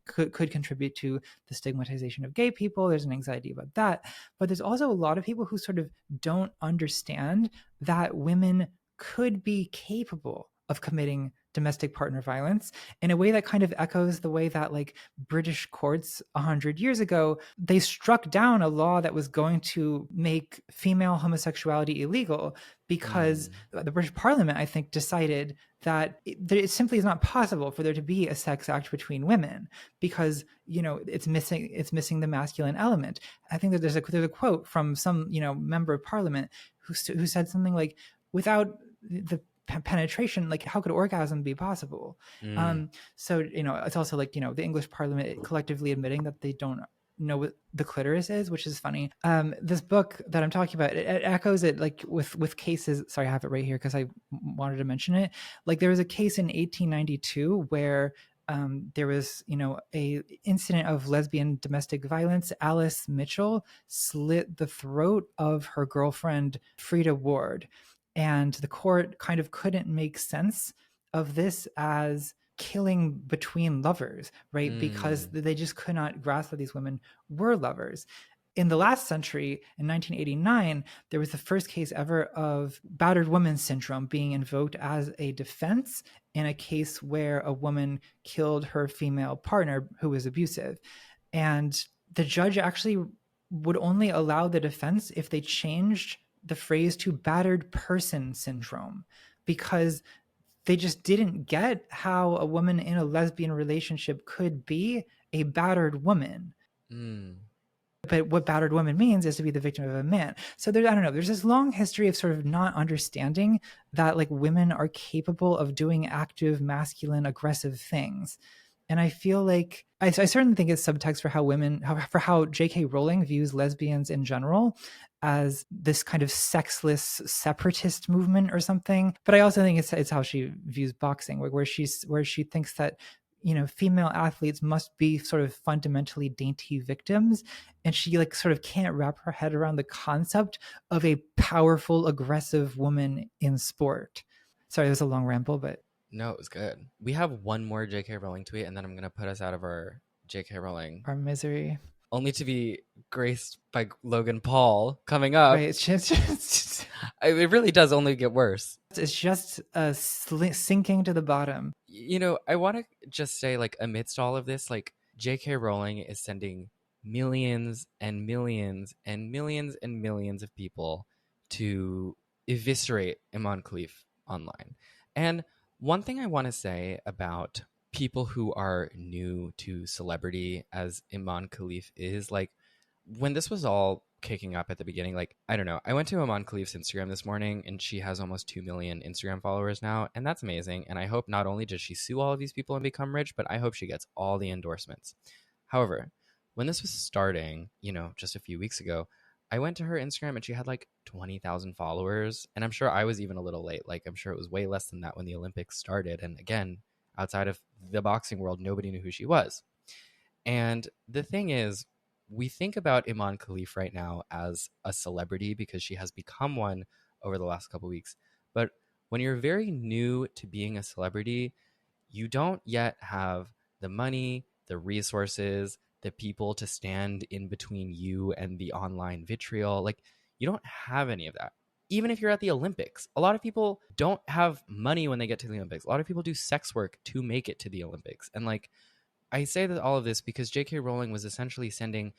could contribute to the stigmatization of gay people. There's an anxiety about that, but there's also a lot of people who sort of don't understand that women could be capable of committing domestic partner violence in a way that kind of echoes the way that like British courts 100 years ago, they struck down a law that was going to make female homosexuality illegal because the British Parliament, I think, decided that it simply is not possible for there to be a sex act between women because it's missing the masculine element. I think that there's a quote from some member of Parliament who said something like, without the penetration, like how could orgasm be possible? So it's also like the English Parliament collectively admitting that they don't know what the clitoris is, which is funny. This book that I'm talking about, it echoes it like with cases. Sorry, I have it right here because I wanted to mention it. Like there was a case in 1892 where there was, a incident of lesbian domestic violence. Alice Mitchell slit the throat of her girlfriend, Frida Ward. And the court kind of couldn't make sense of this as killing between lovers, right? Because they just could not grasp that these women were lovers. In the last century, in 1989, there was the first case ever of battered woman syndrome being invoked as a defense in a case where a woman killed her female partner who was abusive. And the judge actually would only allow the defense if they changed the phrase to battered person syndrome, because they just didn't get how a woman in a lesbian relationship could be a battered woman. Mm. But what battered woman means is to be the victim of a man. So there, I don't know, there's this long history of sort of not understanding that like women are capable of doing active, masculine, aggressive things. And I feel like I certainly think it's subtext for how for how JK Rowling views lesbians in general as this kind of sexless separatist movement or something. But I also think it's how she views boxing, where she thinks that, you know, female athletes must be sort of fundamentally dainty victims, and she like sort of can't wrap her head around the concept of a powerful, aggressive woman in sport. Sorry, it was a long ramble, but No, it was good. We have one more JK Rowling tweet, and then I'm gonna put us out of our JK Rowling, our misery. only to be graced by Logan Paul coming up. Right, It really does only get worse. it's just sinking to the bottom. You know, I want to just say, like, amidst all of this, like, JK Rowling is sending millions and millions and millions and millions of people to eviscerate Imane Khelif online. And one thing I want to say about people who are new to celebrity, as Imane Khelif is, like, when this was all kicking up at the beginning, like, I don't know, I went to Imane Khelif's Instagram this morning, and she has almost 2 million Instagram followers now, and that's amazing. And I hope not only does she sue all of these people and become rich, but I hope she gets all the endorsements. However, when this was starting, you know, just a few weeks ago, I went to her Instagram and she had like 20,000 followers, and I'm sure I was even a little late. Like, I'm sure it was way less than that when the Olympics started, and again, outside of the boxing world, nobody knew who she was. And the thing is, we think about Imane Khelif right now as a celebrity because she has become one over the last couple of weeks. But when you're very new to being a celebrity, you don't yet have the money, the resources, the people to stand in between you and the online vitriol. Like, you don't have any of that. Even if you're at the Olympics, a lot of people don't have money when they get to the Olympics. A lot of people do sex work to make it to the Olympics. And like, I say that all of this because J.K. Rowling was essentially sending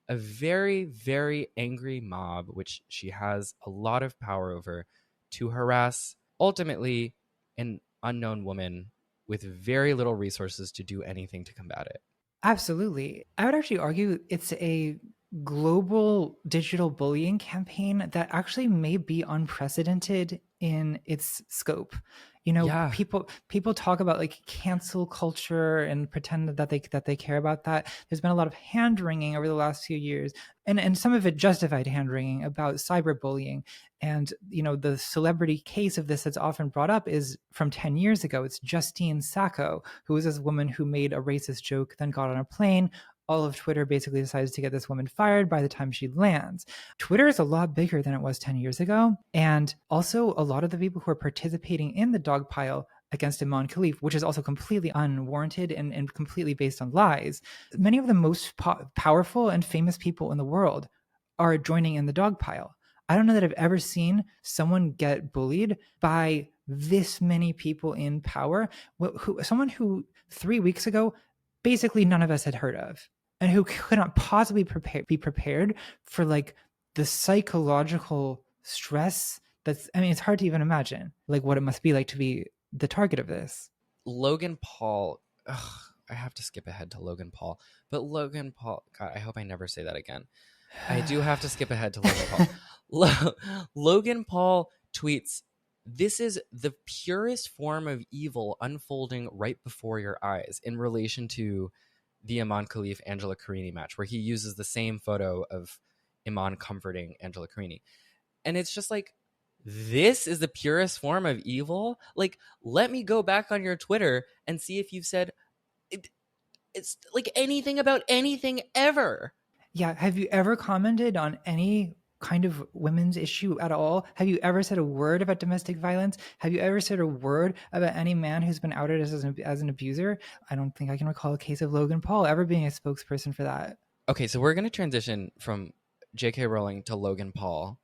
a very, very angry mob, which she has a lot of power over, to harass ultimately an unknown woman with very little resources to do anything to combat it. Absolutely. I would actually argue it's a global digital bullying campaign that actually may be unprecedented in its scope. You know, Yeah. people talk about like cancel culture and pretend that they care about that. There's been a lot of hand wringing over the last few years, and some of it justified hand wringing about cyberbullying. And you know, the celebrity case of this that's often brought up is from 10 years ago. It's Justine Sacco, who was this woman who made a racist joke, then got on a plane. All of Twitter basically decides to get this woman fired by the time she lands. Twitter is a lot bigger than it was 10 years ago. And also, a lot of the people who are participating in the dog pile against Imane Khelif, which is also completely unwarranted and completely based on lies, many of the most powerful and famous people in the world are joining in the dog pile. I don't know that I've ever seen someone get bullied by this many people in power, someone who 3 weeks ago basically none of us had heard of, and who could not possibly be prepared for like the psychological stress that's, I mean, it's hard to even imagine like what it must be like to be the target of this. Logan Paul. Ugh, I have to skip ahead to Logan Paul. But Logan Paul, God, I hope I never say that again. I do have to skip ahead to Logan Paul. Logan Paul tweets, "This is the purest form of evil unfolding right before your eyes," in relation to the Imane Khelif Angela Carini match, where he uses the same photo of Imane comforting Angela Carini. And it's just like, this is the purest form of evil? Like, let me go back on your Twitter and see if you've said it's like anything about anything ever. Yeah. Have you ever commented on any kind of women's issue at all? Have you ever said a word about domestic violence? Have you ever said a word about any man who's been outed as an abuser? I don't think I can recall a case of Logan Paul ever being a spokesperson for that. Okay, so we're going to transition from JK Rowling to Logan Paul.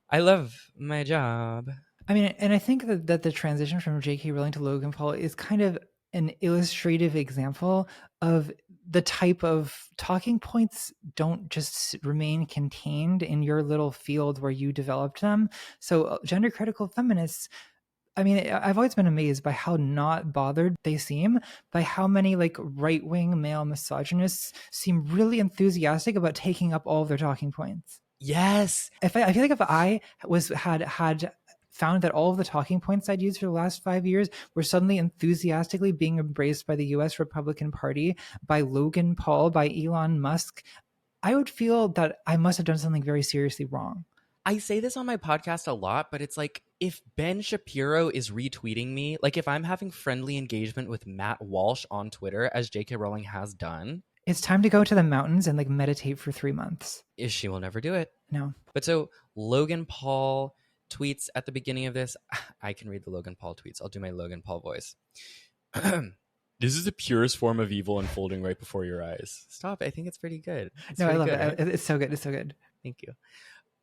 I love my job. I mean, and I think that the transition from JK Rowling to Logan Paul is kind of an illustrative example of the type of talking points don't just remain contained in your little field where you developed them. So gender critical feminists, I mean, I've always been amazed by how not bothered they seem by how many like right-wing male misogynists seem really enthusiastic about taking up all of their talking points. Yes. I feel like if I had found that all of the talking points I'd used for the last 5 years were suddenly enthusiastically being embraced by the US Republican Party, by Logan Paul, by Elon Musk, I would feel that I must have done something very seriously wrong. I say this on my podcast a lot, but it's like if Ben Shapiro is retweeting me, like if I'm having friendly engagement with Matt Walsh on Twitter, as JK Rowling has done, it's time to go to the mountains and like meditate for 3 months. she will never do it. No. But so Logan Paul tweets at the beginning of this. I can read the Logan Paul tweets. I'll do my Logan Paul voice. This is the purest form of evil unfolding right before your eyes. Stop. I think it's pretty good. No, I love it. Right? It's so good. It's so good. Thank you.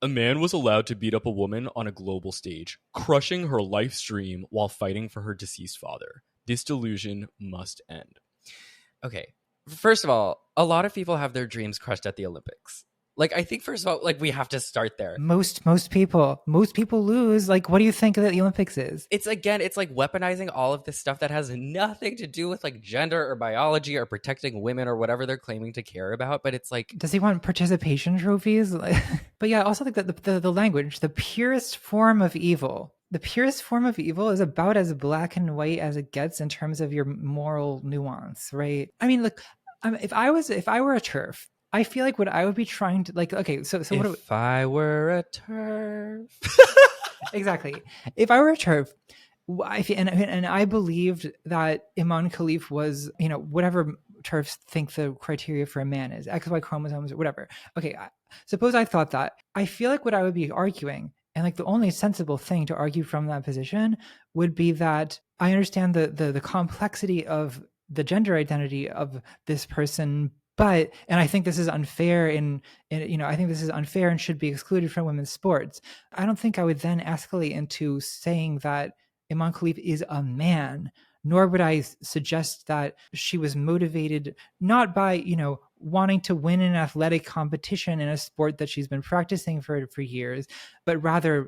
A man was allowed to beat up a woman on a global stage, crushing her life's dream while fighting for her deceased father. This delusion must end. Okay. First of all, a lot of people have their dreams crushed at the Olympics. Like, I think, first of all, like, we have to start there. Most people lose. Like, what do you think that the Olympics is? It's like weaponizing all of this stuff that has nothing to do with like gender or biology or protecting women or whatever they're claiming to care about. But it's like, does he want participation trophies? But yeah, I also think that the language, the purest form of evil. The purest form of evil is about as black and white as it gets in terms of your moral nuance, right? I mean, look, if I were a TERF, I feel like what I would be trying to like. Okay, so if I were a TERF, exactly. If I were a TERF, and I believed that Imane Khelif was, whatever TERFs think the criteria for a man is, XY chromosomes or whatever. Okay, suppose I thought that. I feel like what I would be arguing, and like the only sensible thing to argue from that position would be that I understand the complexity of the gender identity of this person, and I think this is unfair I think this is unfair and should be excluded from women's sports. I don't think I would then escalate into saying that Imane Khelif is a man, nor would I suggest that she was motivated not by, wanting to win an athletic competition in a sport that she's been practicing for years, but rather,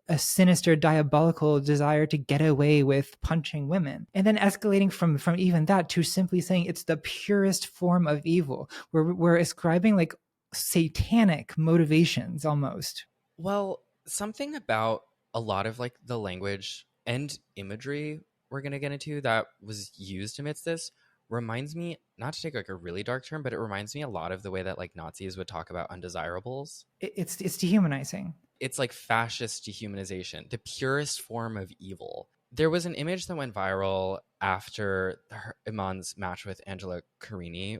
a sinister, diabolical desire to get away with punching women. And then escalating from even that to simply saying it's the purest form of evil. We're ascribing like satanic motivations almost. Well, something about a lot of like the language and imagery we're going to get into that was used amidst this reminds me, not to take like a really dark term, but it reminds me a lot of the way that like Nazis would talk about undesirables. It's dehumanizing. It's like fascist dehumanization, the purest form of evil. There was an image that went viral after Imane's match with Angela Carini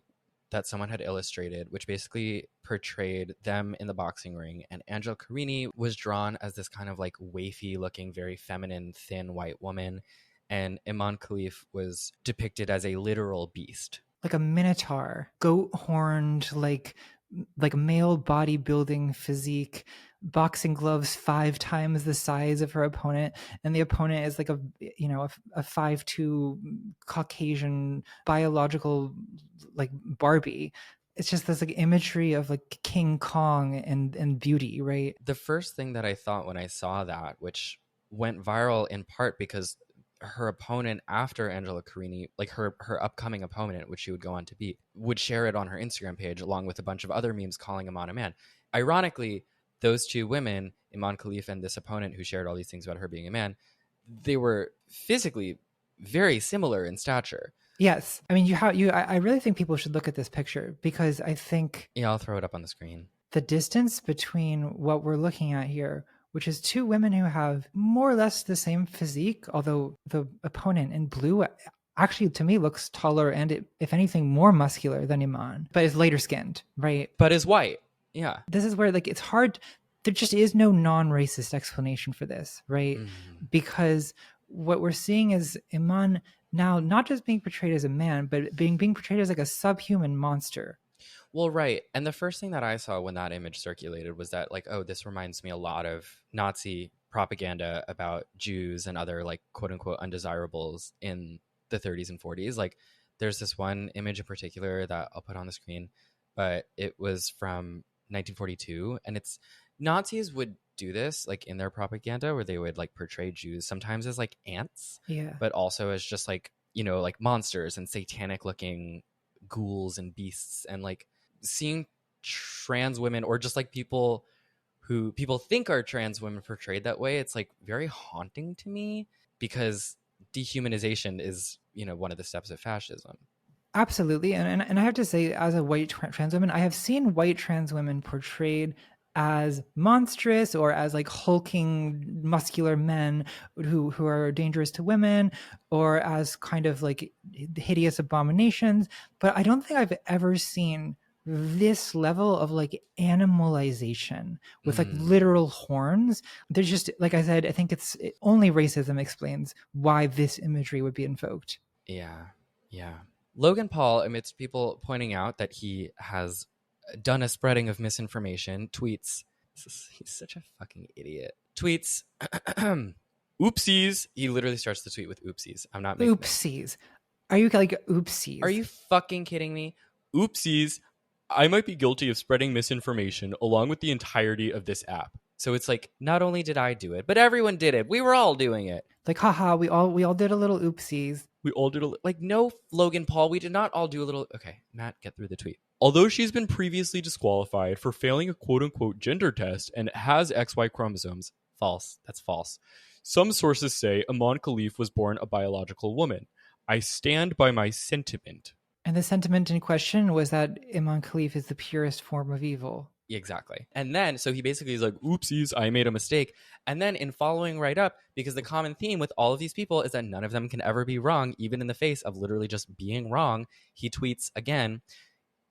that someone had illustrated, which basically portrayed them in the boxing ring. And Angela Carini was drawn as this kind of like waify looking, very feminine, thin white woman. And Imane Khelif was depicted as a literal beast. Like a minotaur, goat horned, like male bodybuilding physique, boxing gloves 5 times the size of her opponent, and the opponent is like a 5'2" Caucasian biological like Barbie. It's just this like imagery of like King Kong and beauty, right? The first thing that I thought when I saw that, which went viral in part because her opponent after Angela Carini, like her upcoming opponent, which she would go on to beat, would share it on her Instagram page along with a bunch of other memes calling Imane a man. Ironically, those two women, Imane Khelif and this opponent who shared all these things about her being a man, they were physically very similar in stature. Yes. I mean, I really think people should look at this picture because I think... Yeah, I'll throw it up on the screen. The distance between what we're looking at here, which is 2 women who have more or less the same physique, although the opponent in blue actually to me looks taller and if anything more muscular than Imane, but is lighter skinned, right? But is white. Yeah. This is where like it's hard. There just is no non-racist explanation for this, right? Mm-hmm. Because what we're seeing is Imane now not just being portrayed as a man, but being portrayed as like a subhuman monster. Well, right. And the first thing that I saw when that image circulated was that like, oh, this reminds me a lot of Nazi propaganda about Jews and other like quote unquote undesirables in the 30s and 40s. Like There's this one image in particular that I'll put on the screen, but it was from 1942, and it's Nazis would do this like in their propaganda where they would like portray Jews sometimes as like ants, Yeah. but also as just like, like monsters and satanic looking ghouls and beasts, and like seeing trans women or just like people who people think are trans women portrayed that way, it's like very haunting to me because dehumanization is, one of the steps of fascism. Absolutely. And I have to say, as a white trans woman, I have seen white trans women portrayed as monstrous or as like hulking muscular men who are dangerous to women, or as kind of like hideous abominations. But I don't think I've ever seen this level of like animalization with like Mm, literal horns. There's just, like I said, I think only racism explains why this imagery would be invoked. yeah, yeah. Logan Paul, amidst people pointing out that he has done a spreading of misinformation, tweets, he's such a fucking idiot. Tweets, oopsies. He literally starts the tweet with oopsies. I'm not making this. Oopsies. Are you like Are oopsies? you fucking kidding me? Oopsies. I might be guilty of spreading misinformation along with the entirety of this app. So it's like, not only did I do it, but everyone did it. We were all doing it. Like, haha, we all did a little oopsies. We all did like, no, Logan Paul, we did not all do a little. Okay, Matt, get through the tweet. Although she's been previously disqualified for failing a quote unquote gender test and has XY chromosomes, false. That's false. Some sources say Imane Khelif was born a biological woman. I stand by my sentiment. And the sentiment in question was that Imane Khelif is the purest form of evil. Exactly. And then, so he basically is like, oopsies, I made a mistake. And then in following right up, because the common theme with all of these people is that none of them can ever be wrong, even in the face of literally just being wrong, he tweets again,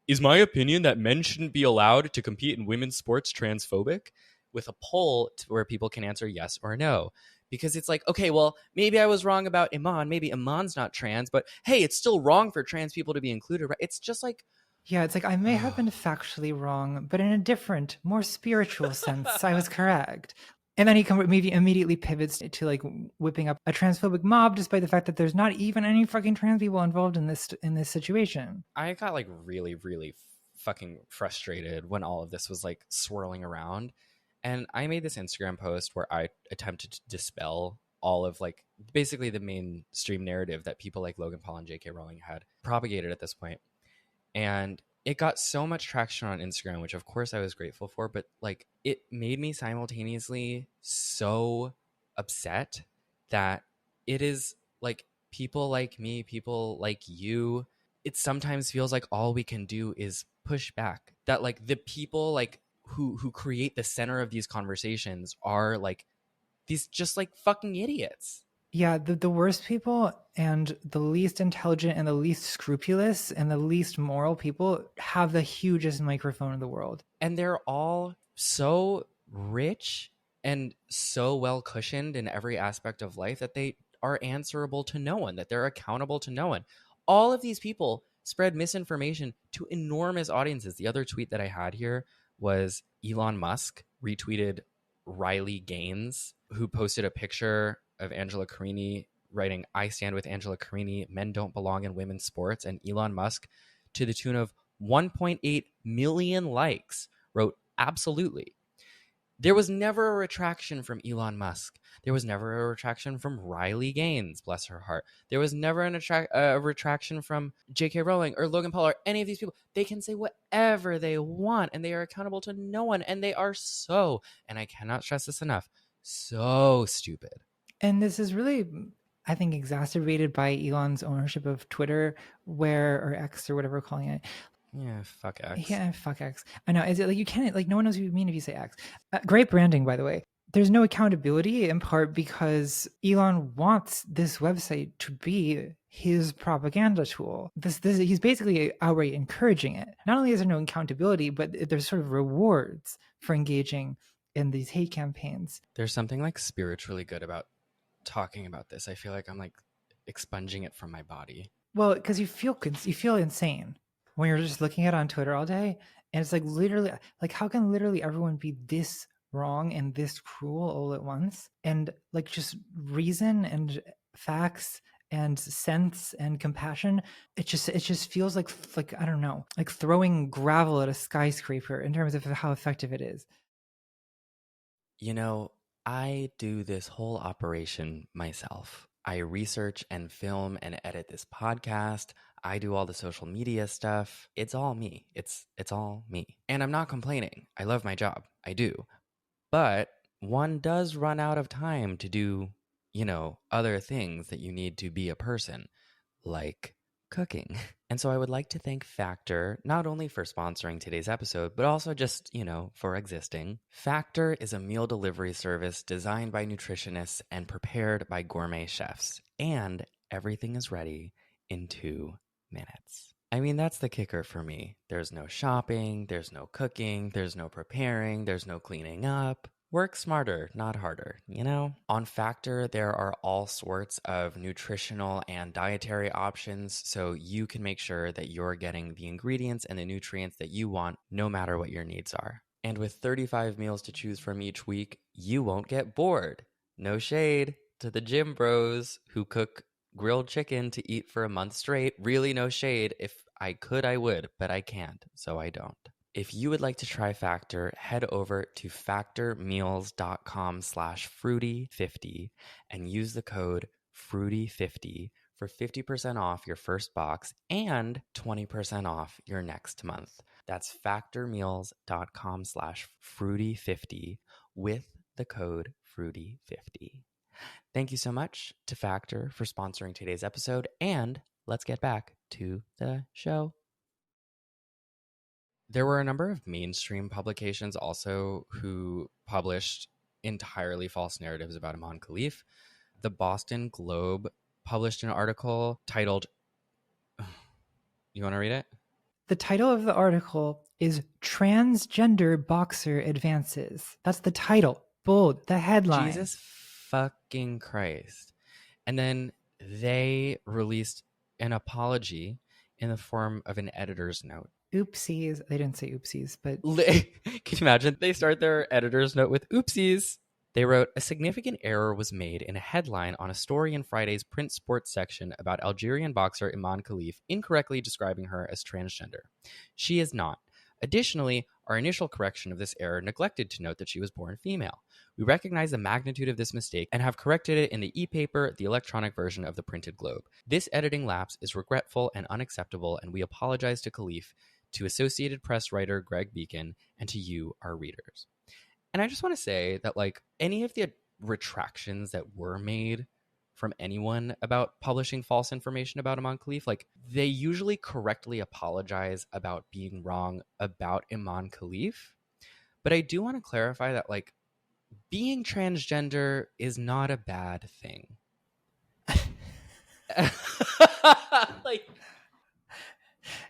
is my opinion that men shouldn't be allowed to compete in women's sports transphobic? With a poll where people can answer yes or no. Because it's like, okay, well, maybe I was wrong about Imane. Maybe Imane's not trans, but hey, it's still wrong for trans people to be included, right? It's just like, Yeah, it's like I may have been factually wrong, but in a different, more spiritual sense, I was correct. And then he immediately pivots to like whipping up a transphobic mob, despite the fact that there's not even any fucking trans people involved in this situation. I got like really, really fucking frustrated when all of this was like swirling around. And I made this Instagram post where I attempted to dispel all of like basically the mainstream narrative that people like Logan Paul and JK Rowling had propagated at this point. And it got so much traction on Instagram, which of course I was grateful for, but like it made me simultaneously so upset that it is like people like me, people like you, it sometimes feels like all we can do is push back. That like the people like who create the center of these conversations are like these just like fucking idiots. Yeah, the worst people and the least intelligent and the least scrupulous and the least moral people have the hugest microphone in the world. And they're all so rich and so well cushioned in every aspect of life that they are answerable to no one, that they're accountable to no one. All of these people spread misinformation to enormous audiences. The other tweet that I had here was Elon Musk retweeted Riley Gaines, who posted a picture of Angela Carini writing, I stand with Angela Carini, men don't belong in women's sports. And Elon Musk, to the tune of 1.8 million likes, wrote, absolutely. There was never a retraction from Elon Musk. There was never a retraction from Riley Gaines, bless her heart. There was never a retraction from JK Rowling or Logan Paul or any of these people. They can say whatever they want and they are accountable to no one. And they are so, and I cannot stress this enough, so stupid. And this is really, I think, exacerbated by Elon's ownership of Twitter, or X or whatever we're calling it. Yeah, fuck X. Yeah, fuck X. I know. Is it like you can't, like, no one knows what you mean if you say X. Great branding, by the way. There's no accountability in part because Elon wants this website to be his propaganda tool. He's basically outright encouraging it. Not only is there no accountability, but there's sort of rewards for engaging in these hate campaigns. There's something like spiritually good about talking about this. I feel like I'm like expunging it from my body. Well, because you feel insane when you're just looking at it on Twitter all day, and it's like literally, like, how can literally everyone be this wrong and this cruel all at once? And like just reason and facts and sense and compassion, it just feels like I don't know, like throwing gravel at a skyscraper in terms of how effective it is. You know, I do this whole operation myself. I research and film and edit this podcast. I do all the social media stuff. It's all me. It's all me. And I'm not complaining. I love my job. I do. But one does run out of time to do, other things that you need to be a person, like cooking. And so I would like to thank Factor not only for sponsoring today's episode, but also just, for existing. Factor is a meal delivery service designed by nutritionists and prepared by gourmet chefs. And everything is ready in 2 minutes. I mean, that's the kicker for me. There's no shopping, there's no cooking, there's no preparing, there's no cleaning up. Work smarter, not harder, On Factor, there are all sorts of nutritional and dietary options, so you can make sure that you're getting the ingredients and the nutrients that you want, no matter what your needs are. And with 35 meals to choose from each week, you won't get bored. No shade to the gym bros who cook grilled chicken to eat for a month straight. Really, no shade. If I could, I would, but I can't, so I don't. If you would like to try Factor, head over to factormeals.com/fruity50 and use the code fruity50 for 50% off your first box and 20% off your next month. That's factormeals.com/fruity50 with the code fruity50. Thank you so much to Factor for sponsoring today's episode, and let's get back to the show. There were a number of mainstream publications also who published entirely false narratives about Imane Khelif. The Boston Globe published an article titled, you want to read it? The title of the article is Transgender Boxer Advances. That's the title. Bold, the headline. Jesus fucking Christ. And then they released an apology in the form of an editor's note. Oopsies. They didn't say oopsies, but Can you imagine? They start their editor's note with oopsies. They wrote, a significant error was made in a headline on a story in Friday's print sports section about Algerian boxer Imane Khelif, incorrectly describing her as transgender. She is not. Additionally, our initial correction of this error neglected to note that she was born female. We recognize the magnitude of this mistake and have corrected it in the e-paper, the electronic version of the printed Globe. This editing lapse is regretful and unacceptable, and we apologize to Khelif, to Associated Press writer Greg Beacon, and to you, our readers. And I just want to say that, any of the retractions that were made from anyone about publishing false information about Imane Khelif, they usually correctly apologize about being wrong about Imane Khelif. But I do want to clarify that, being transgender is not a bad thing.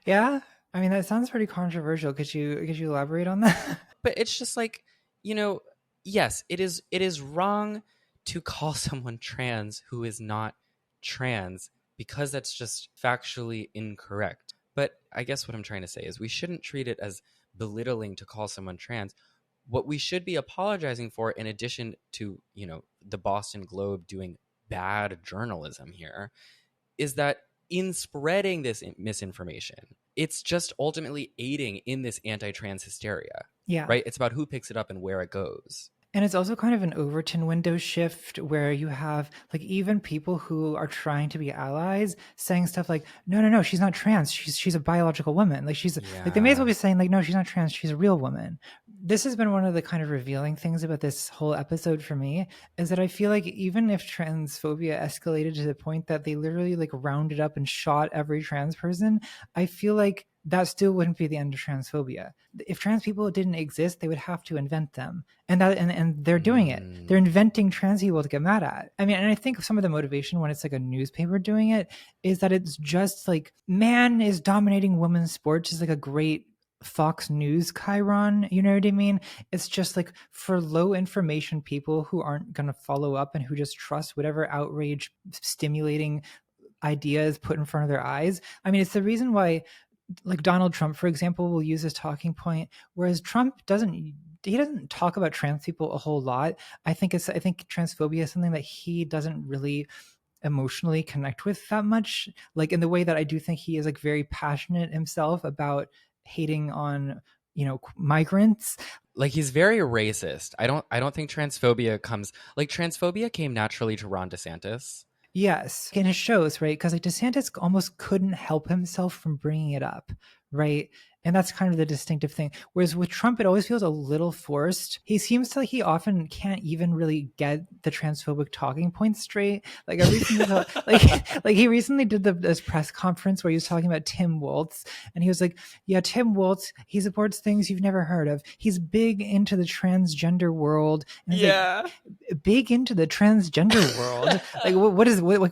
Yeah, I mean, that sounds pretty controversial. Could you elaborate on that? But it's just yes, it is wrong to call someone trans who is not trans, because that's just factually incorrect. But I guess what I'm trying to say is we shouldn't treat it as belittling to call someone trans. What we should be apologizing for, in addition to, the Boston Globe doing bad journalism here, is that in spreading this misinformation, it's just ultimately aiding in this anti-trans hysteria. Yeah. Right? It's about who picks it up and where it goes. And it's also kind of an Overton window shift where you have even people who are trying to be allies saying stuff like, no, she's not trans. She's a biological woman. They may as well be saying no, she's not trans. She's a real woman. This has been one of the kind of revealing things about this whole episode for me, is that I feel like even if transphobia escalated to the point that they literally rounded up and shot every trans person, I feel like that still wouldn't be the end of transphobia. If trans people didn't exist, they would have to invent them. And they're doing it. They're inventing trans people to get mad at. I mean, and I think some of the motivation when it's a newspaper doing it is that it's just man is dominating women's sports is a great Fox News chyron, you know what I mean? It's just for low information people who aren't going to follow up and who just trust whatever outrage stimulating idea is put in front of their eyes. I mean, it's the reason why Donald Trump, for example, will use this talking point, whereas Trump doesn't talk about trans people a whole lot. I think transphobia is something that he doesn't really emotionally connect with that much, like in the way that I do think he is like very passionate himself about hating on, you know, migrants. Like, he's very racist. I don't think transphobia came naturally to Ron DeSantis. Yes, and it shows, right? Because like DeSantis almost couldn't help himself from bringing it up, right? And that's kind of the distinctive thing. Whereas with Trump, it always feels a little forced. He seems like he often can't even really get the transphobic talking points straight. Like I recently thought, like he recently did this press conference where he was talking about Tim Walz, and he was like, "Yeah, Tim Walz, he supports things you've never heard of. He's big into the transgender world." And it's Yeah. like, big into the transgender world. Like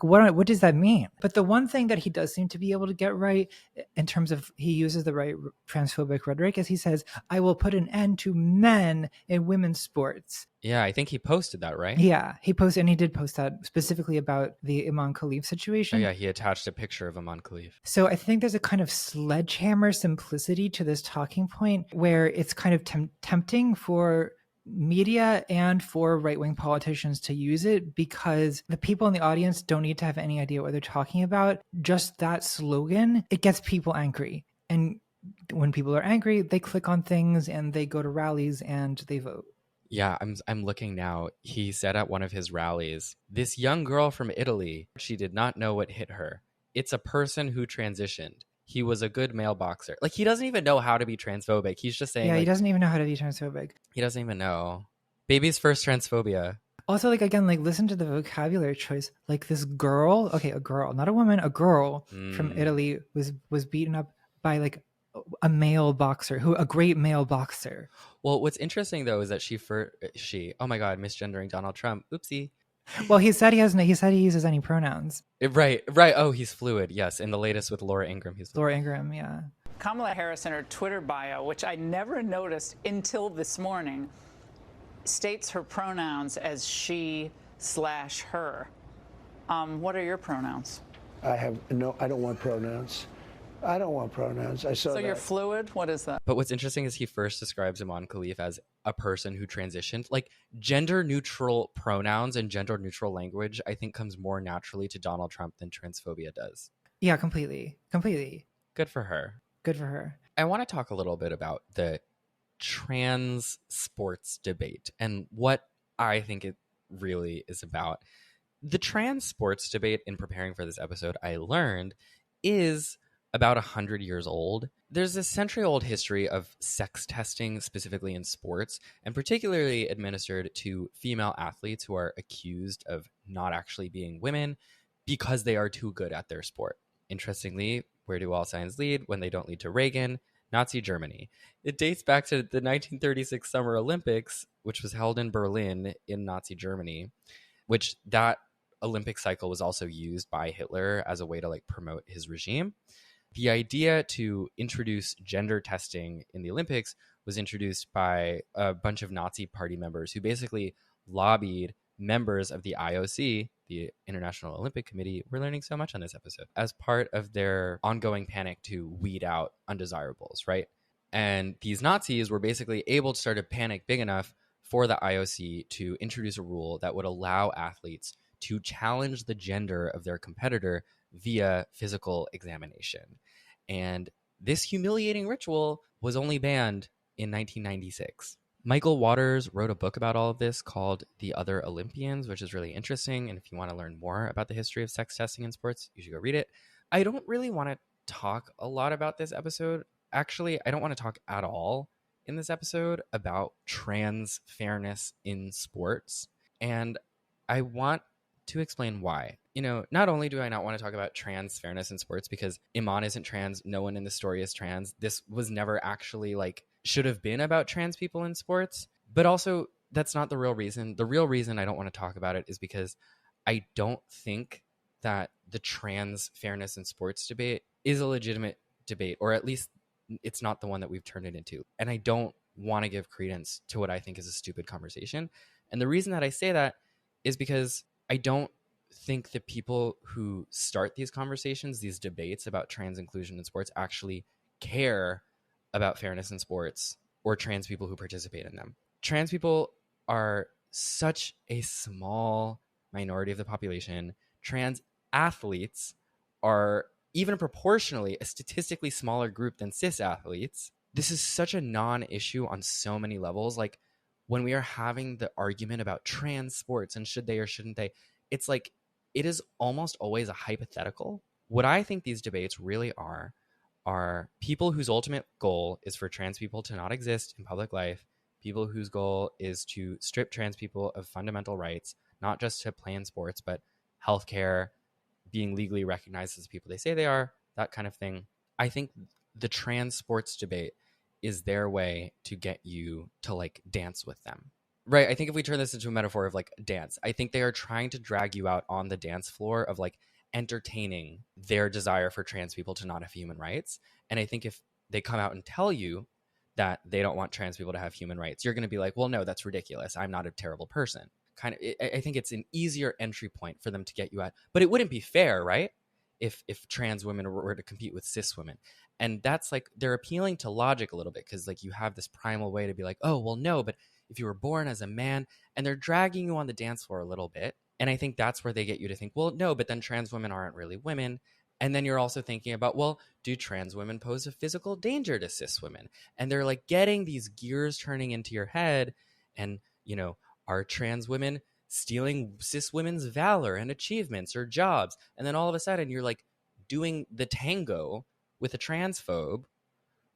what does that mean? But the one thing that he does seem to be able to get right in terms of he uses the right transphobic rhetoric is he says, "I will put an end to men in women's sports." Yeah, I think he posted that, right? Yeah, he posted, and he did post that specifically about the Imane Khelif Oh situation. yeah, he attached a picture of Imane Khelif. So I think there's a kind of sledgehammer simplicity to this talking point where it's kind of tempting for media and for right-wing politicians to use it because the people in the audience don't need to have any idea what they're talking about. Just that slogan, it gets people angry. And when people are angry, they click on things and they go to rallies and they vote. Yeah, I'm looking now. He said at one of his rallies, "This young girl from Italy, she did not know what hit her. It's a person who transitioned. He was a good male boxer." Like, he doesn't even know how to be transphobic. He's just saying, Yeah, he like, doesn't even know how to be transphobic. he doesn't even know. Baby's first transphobia. Also, like again, like listen to the vocabulary choice. Like this girl, okay, a girl, not a woman, a girl from Italy was beaten up by like a male boxer, a great male boxer. Well, what's interesting though is that oh my god, misgendering Donald Trump. Oopsie. Well, he said he uses any pronouns. Right. Oh, he's fluid. Yes, in the latest with Laura Ingraham, he's fluid. Laura Ingraham, yeah. Kamala Harris in her Twitter bio, which I never noticed until this morning, states her pronouns as she/her. What are your pronouns? I don't want pronouns. I don't want pronouns. I saw So that. you're fluid? What is that? But what's interesting is he first describes Imane Khelif as a person who transitioned. Like, gender neutral pronouns and gender neutral language, I think, comes more naturally to Donald Trump than transphobia does. Yeah, completely. Good for her. Good for her. I want to talk a little bit about the trans sports debate and what I think it really is about. The trans sports debate, in preparing for this episode, I learned is about 100 years old. There's a century-old history of sex testing, specifically in sports, and particularly administered to female athletes who are accused of not actually being women because they are too good at their sport. Interestingly, where do all signs lead when they don't lead to Reagan? Nazi Germany. It dates back to the 1936 Summer Olympics, which was held in Berlin in Nazi Germany, which that Olympic cycle was also used by Hitler as a way to like promote his regime. The idea to introduce gender testing in the Olympics was introduced by a bunch of Nazi party members who basically lobbied members of the IOC, the International Olympic Committee. We're learning so much on this episode, as part of their ongoing panic to weed out undesirables, right? And these Nazis were basically able to start a panic big enough for the IOC to introduce a rule that would allow athletes to challenge the gender of their competitor via physical examination. And this humiliating ritual was only banned in 1996. Michael Waters wrote a book about all of this called The Other Olympians, which is really interesting. And if you want to learn more about the history of sex testing in sports, you should go read it. I don't really want to talk a lot about this episode. Actually, I don't want to talk at all in this episode about trans fairness in sports. And I want to explain why. You know, not only do I not want to talk about trans fairness in sports because Imane isn't trans, no one in the story is trans. This was never actually like should have been about trans people in sports, but also that's not the real reason. The real reason I don't want to talk about it is because I don't think that the trans fairness in sports debate is a legitimate debate, or at least it's not the one that we've turned it into. And I don't want to give credence to what I think is a stupid conversation. And the reason that I say that is because I don't think the people who start these conversations, these debates about trans inclusion in sports, actually care about fairness in sports or trans people who participate in them. Trans people are such a small minority of the population. trans athletes are even proportionally a statistically smaller group than cis athletes. This is such a non-issue on so many levels. Like when we are having the argument about trans sports and should they or shouldn't they, it's like it is almost always a hypothetical. What I think these debates really are people whose ultimate goal is for trans people to not exist in public life, people whose goal is to strip trans people of fundamental rights, not just to play in sports, but healthcare, being legally recognized as the people they say they are, that kind of thing. I think the trans sports debate is their way to get you to like dance with them. Right. I think if we turn this into a metaphor of like dance, I think they are trying to drag you out on the dance floor of like entertaining their desire for trans people to not have human rights. And I think if they come out and tell you that they don't want trans people to have human rights, you're going to be like, well, no, that's ridiculous. I'm not a terrible person. Kind of, I think it's an easier entry point for them to get you at. But it wouldn't be fair, right? If trans women were to compete with cis women. And that's like, they're appealing to logic a little bit because like you have this primal way to be like, oh, well, no, but if you were born as a man, and they're dragging you on the dance floor a little bit. And I think that's where they get you to think, well, no, but then trans women aren't really women. And then you're also thinking about, well, do trans women pose a physical danger to cis women? And they're like getting these gears turning into your head. And, you know, are trans women stealing cis women's valor and achievements or jobs? And then all of a sudden you're like doing the tango with a transphobe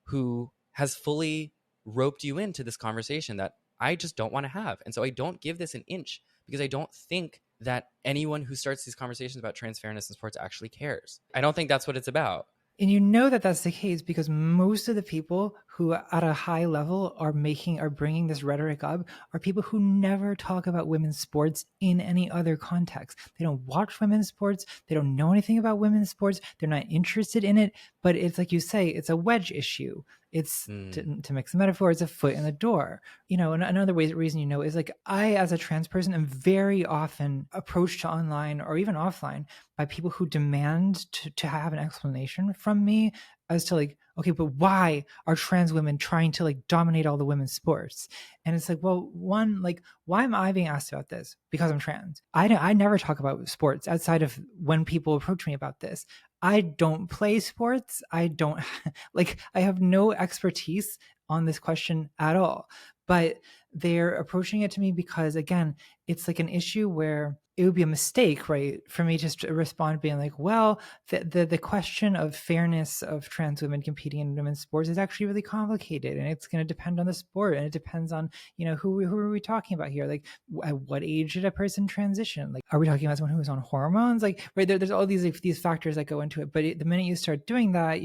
who has fully roped you into this conversation that I just don't want to have. And so I don't give this an inch because I don't think that anyone who starts these conversations about trans fairness in sports actually cares. I don't think that's what it's about. And you know that that's the case because most of the people who at a high level are bringing this rhetoric up are people who never talk about women's sports in any other context. They don't watch women's sports. They don't know anything about women's sports. They're not interested in it. But it's like you say, it's a wedge issue. It's to mix the metaphor, it's a foot in the door. You know, another reason, you know, is like I, as a trans person, am very often approached online or even offline by people who demand to have an explanation from me as to like, okay, but why are trans women trying to like dominate all the women's sports? And it's like, well, one, like, why am I being asked about this? Because I'm trans. I never talk about sports outside of when people approach me about this. I don't play sports. I don't like, I have no expertise on this question at all, but they're approaching it to me because again, it's like an issue where it would be a mistake, right, for me just to respond being like, well, the question of fairness of trans women competing in women's sports is actually really complicated, and it's going to depend on the sport, and it depends on, you know, who are we talking about here? Like, at what age did a person transition? Like, are we talking about someone who was on hormones? Like, right, there's all these factors that go into it, but the minute you start doing that,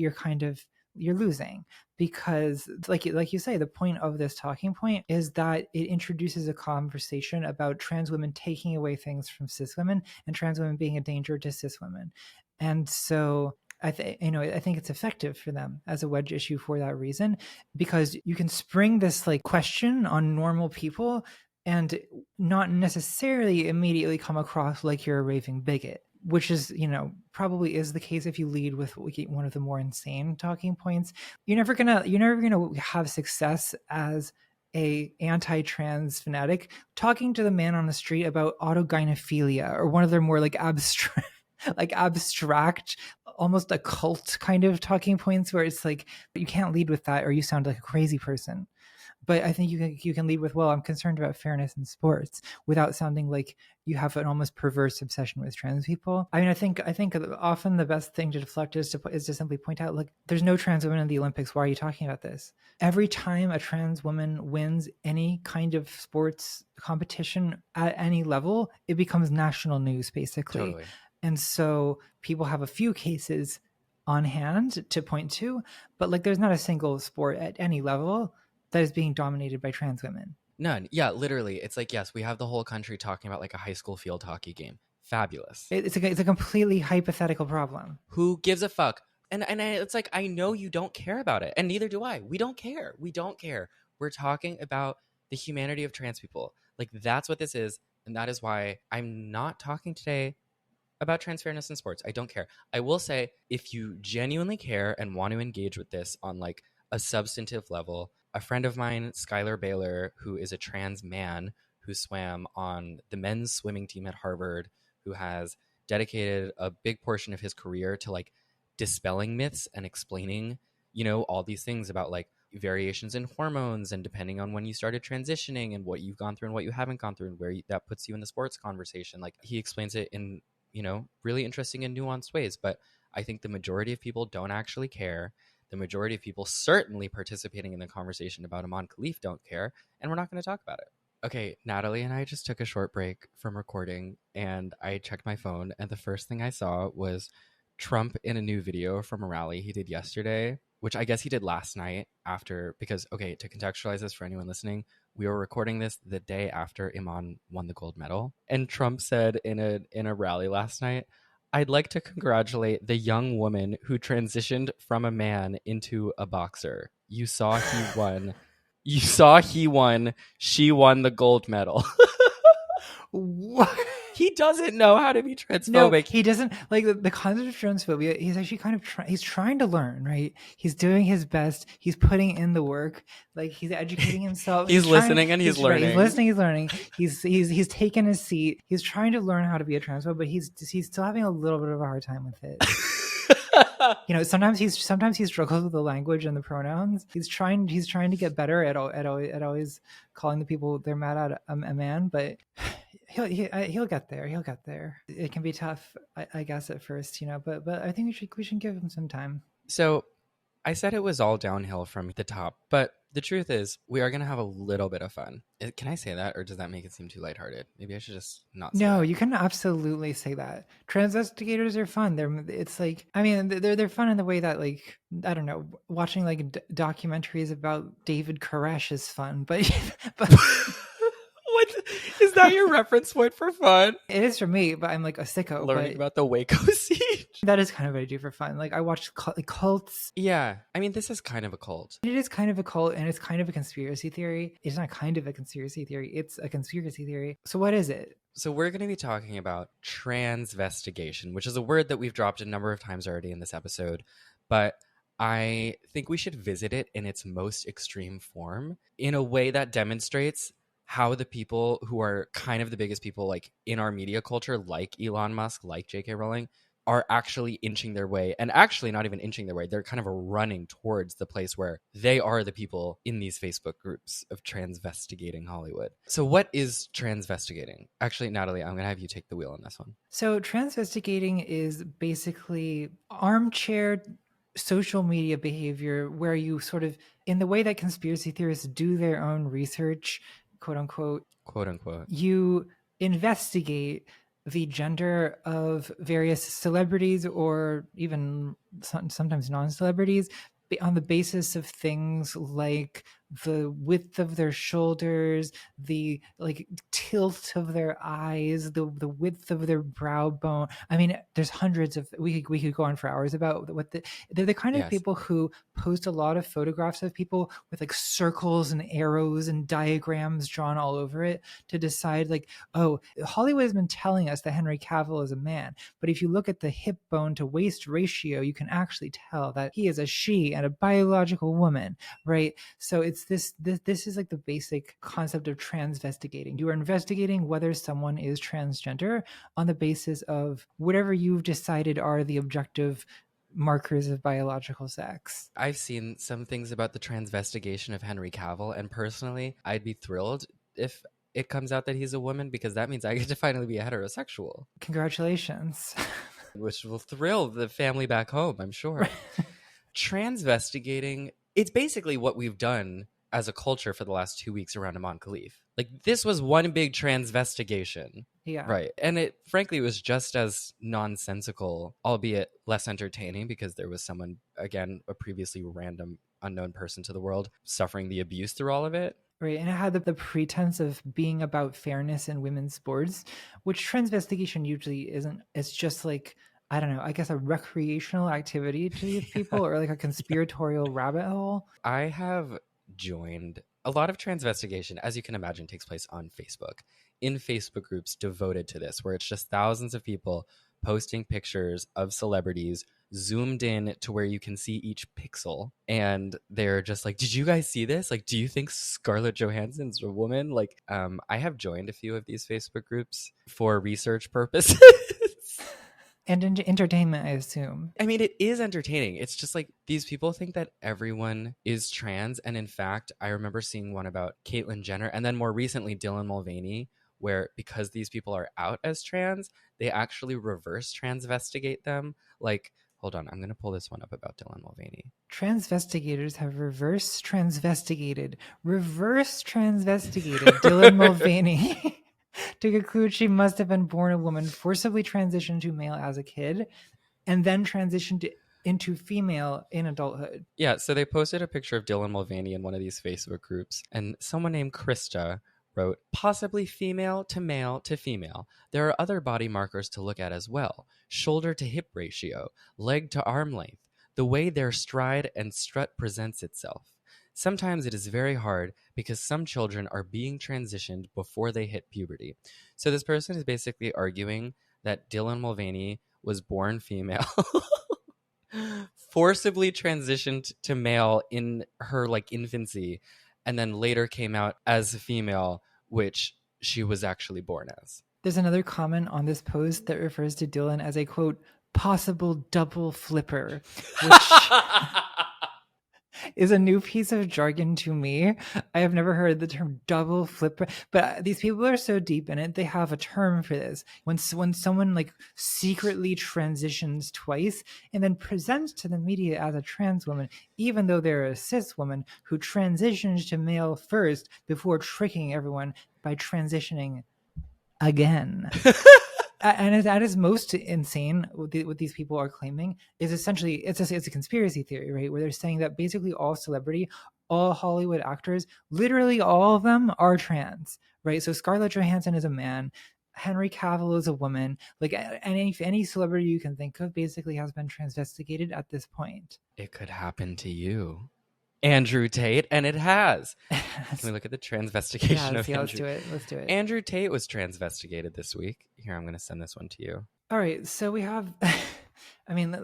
you're losing, because like you say, the point of this talking point is that it introduces a conversation about trans women taking away things from cis women and trans women being a danger to cis women. And so I think it's effective for them as a wedge issue for that reason, because you can spring this like question on normal people and not necessarily immediately come across like you're a raving bigot, which is, you know, probably is the case if you lead with one of the more insane talking points. You're never gonna have success as a anti-trans fanatic talking to the man on the street about autogynephilia or one of their more like abstract, almost occult kind of talking points where it's like you can't lead with that or you sound like a crazy person. But I think you can lead with, well, I'm concerned about fairness in sports, without sounding like you have an almost perverse obsession with trans people. I mean, I think often the best thing to deflect is to simply point out, like, there's no trans women in the Olympics. Why are you talking about this? Every time a trans woman wins any kind of sports competition at any level, it becomes national news, basically. Totally. And so people have a few cases on hand to point to, but like there's not a single sport at any level that is being dominated by trans women. None. Yeah, literally. It's like, yes, we have the whole country talking about like a high school field hockey game. Fabulous. It's a completely hypothetical problem. Who gives a fuck? It's like, I know you don't care about it, and neither do I. We don't care. We're talking about the humanity of trans people. Like, that's what this is, and that is why I'm not talking today about trans fairness in sports. I don't care. I will say, if you genuinely care and want to engage with this on like a substantive level, a friend of mine, Skylar Baylor, who is a trans man who swam on the men's swimming team at Harvard, who has dedicated a big portion of his career to like dispelling myths and explaining, you know, all these things about like variations in hormones and depending on when you started transitioning and what you've gone through and what you haven't gone through and where that puts you in the sports conversation. Like he explains it in, you know, really interesting and nuanced ways. But I think the majority of people don't actually care. The majority of people certainly participating in the conversation about Imane Khelif don't care, and we're not going to talk about it. Okay, Natalie and I just took a short break from recording, and I checked my phone, and the first thing I saw was Trump in a new video from a rally he did yesterday, which I guess he did last night after, because, okay, to contextualize this for anyone listening, we were recording this the day after Imane won the gold medal. And Trump said in a rally last night, "I'd like to congratulate the young woman who transitioned from a man into a boxer. You saw he won. You saw he won. She won the gold medal." What? He doesn't know how to be No, transphobic. he doesn't. Like the concept of transphobia, he's actually kind of he's trying to learn, right? He's doing his best. He's putting in the work. Like he's educating himself. He's listening trying, and he's right, learning. he's listening. He's learning. He's taken his seat. He's trying to learn how to be a transphobe, but he's still having a little bit of a hard time with it. You know, sometimes he struggles with the language and the pronouns. He's trying to get better at always calling the people they're mad at a man, but he'll get there. He'll get there. It can be tough, I guess, at first, you know, but I think we should give him some time. So I said it was all downhill from the top, but the truth is we are going to have a little bit of fun. Can I say that, or does that make it seem too lighthearted? Maybe I should just not say No, that. you can absolutely say that. Transvestigators are fun. It's like, I mean, they're fun in the way that, like, I don't know, watching like documentaries about David Koresh is fun, but What is that your reference point for fun? it is for me. But I'm like a sicko. Learning But about the Waco siege. that is kind of what I do for fun. Like I watch cults. Yeah, I mean, this is kind of a cult. It is kind of a cult, and it's kind of a conspiracy theory. It's not kind of a conspiracy theory. It's a conspiracy theory. So what is it? So we're going to be talking about transvestigation, which is a word that we've dropped a number of times already in this episode, but I think we should visit it in its most extreme form in a way that demonstrates how the people who are kind of the biggest people like in our media culture, like Elon Musk, like JK Rowling, are actually inching their way, and actually not even inching their way. They're kind of running towards the place where they are the people in these Facebook groups of Transvestigating Hollywood. So what is Transvestigating? Actually, Natalie, I'm going to have you take the wheel on this one. So Transvestigating is basically armchair social media behavior where you sort of, in the way that conspiracy theorists do their own research, quote unquote, you investigate the gender of various celebrities or even sometimes non-celebrities on the basis of things like the width of their shoulders, the like tilt of their eyes, the width of their brow bone. I mean, there's hundreds of, we could go on for hours about what they're the kind of people who post a lot of photographs of people with like circles and arrows and diagrams drawn all over it to decide like, oh, Hollywood has been telling us that Henry Cavill is a man, but if you look at the hip bone to waist ratio, you can actually tell that he is a she and a biological woman, right? So it's this is like the basic concept of transvestigating. You are investigating whether someone is transgender on the basis of whatever you've decided are the objective markers of biological sex. I've seen some things about the transvestigation of Henry Cavill, and personally, I'd be thrilled if it comes out that he's a woman, because that means I get to finally be a heterosexual. Congratulations. Which will thrill the family back home, I'm sure. Transvestigating, it's basically what we've done as a culture for the last 2 weeks around Imane Khelif. Like, this was one big transvestigation. Yeah. Right. And it, frankly, was just as nonsensical, albeit less entertaining, because there was someone, again, a previously random unknown person to the world, suffering the abuse through all of it. Right, and it had the pretense of being about fairness in women's sports, which transvestigation usually isn't. It's just like, I don't know, I guess a recreational activity to these people, or like a conspiratorial rabbit hole. I have joined a lot of transvestigation, as you can imagine, takes place on Facebook, in Facebook groups devoted to this, where it's just thousands of people posting pictures of celebrities zoomed in to where you can see each pixel, and they're just like, did you guys see this? Like, do you think Scarlett Johansson's a woman? Like, I have joined a few of these Facebook groups for research purposes. And entertainment, I assume. I mean, it is entertaining. It's just like these people think that everyone is trans. And in fact, I remember seeing one about Caitlyn Jenner and then more recently Dylan Mulvaney, where because these people are out as trans, they actually reverse transvestigate them. Like, hold on, I'm going to pull this one up about Dylan Mulvaney. Transvestigators have reverse transvestigated Dylan Mulvaney to conclude she must have been born a woman, forcibly transitioned to male as a kid, and then transitioned into female in adulthood. Yeah, so they posted a picture of Dylan Mulvaney in one of these Facebook groups, and someone named Krista wrote, possibly female to male to female. There are other body markers to look at as well. Shoulder to hip ratio, leg to arm length, the way their stride and strut presents itself. Sometimes it is very hard because some children are being transitioned before they hit puberty. So this person is basically arguing that Dylan Mulvaney was born female, forcibly transitioned to male in her like infancy, and then later came out as a female, which she was actually born as. There's another comment on this post that refers to Dylan as a, quote, possible double flipper, which is a new piece of jargon to me. I have never heard the term double flipper, but these people are so deep in it, they have a term for this. When someone like secretly transitions twice and then presents to the media as a trans woman, even though they're a cis woman who transitions to male first before tricking everyone by transitioning again. And that is most insane. What these people are claiming is essentially it's a conspiracy theory, right? Where they're saying that basically all celebrity, all Hollywood actors, literally all of them are trans, right? So Scarlett Johansson is a man, Henry Cavill is a woman. Like any celebrity you can think of, basically has been transvestigated at this point. It could happen to you, Andrew Tate, and it has. Can we look at the transvestigation of Andrew? Let's do it. Andrew Tate was transvestigated this week. Here, I'm going to send this one to you. All right, so we have, I mean,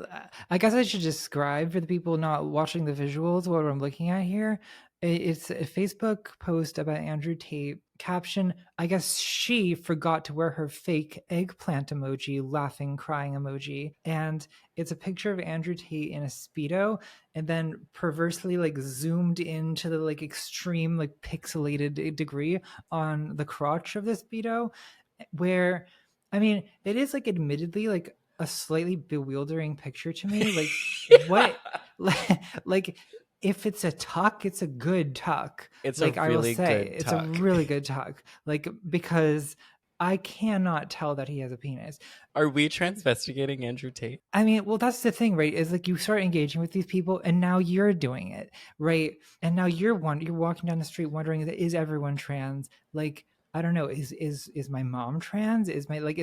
I guess I should describe for the people not watching the visuals what I'm looking at here. It's a Facebook post about Andrew Tate. Caption, I guess she forgot to wear her fake eggplant emoji, laughing, crying emoji. And it's a picture of Andrew Tate in a Speedo and then perversely like zoomed into the like extreme like pixelated degree on the crotch of the Speedo, where, I mean, it is like admittedly like a slightly bewildering picture to me. Like what, like if it's a tuck, it's a good tuck. It's like a really I will say, good it's tuck. a really good tuck. Like because I cannot tell that he has a penis. Are we transvestigating Andrew Tate? I mean, well, that's the thing, right? Is like you start engaging with these people, and now you're doing it, right? And now you're walking down the street wondering, is everyone trans? Like, I don't know. Is my mom trans? Is my like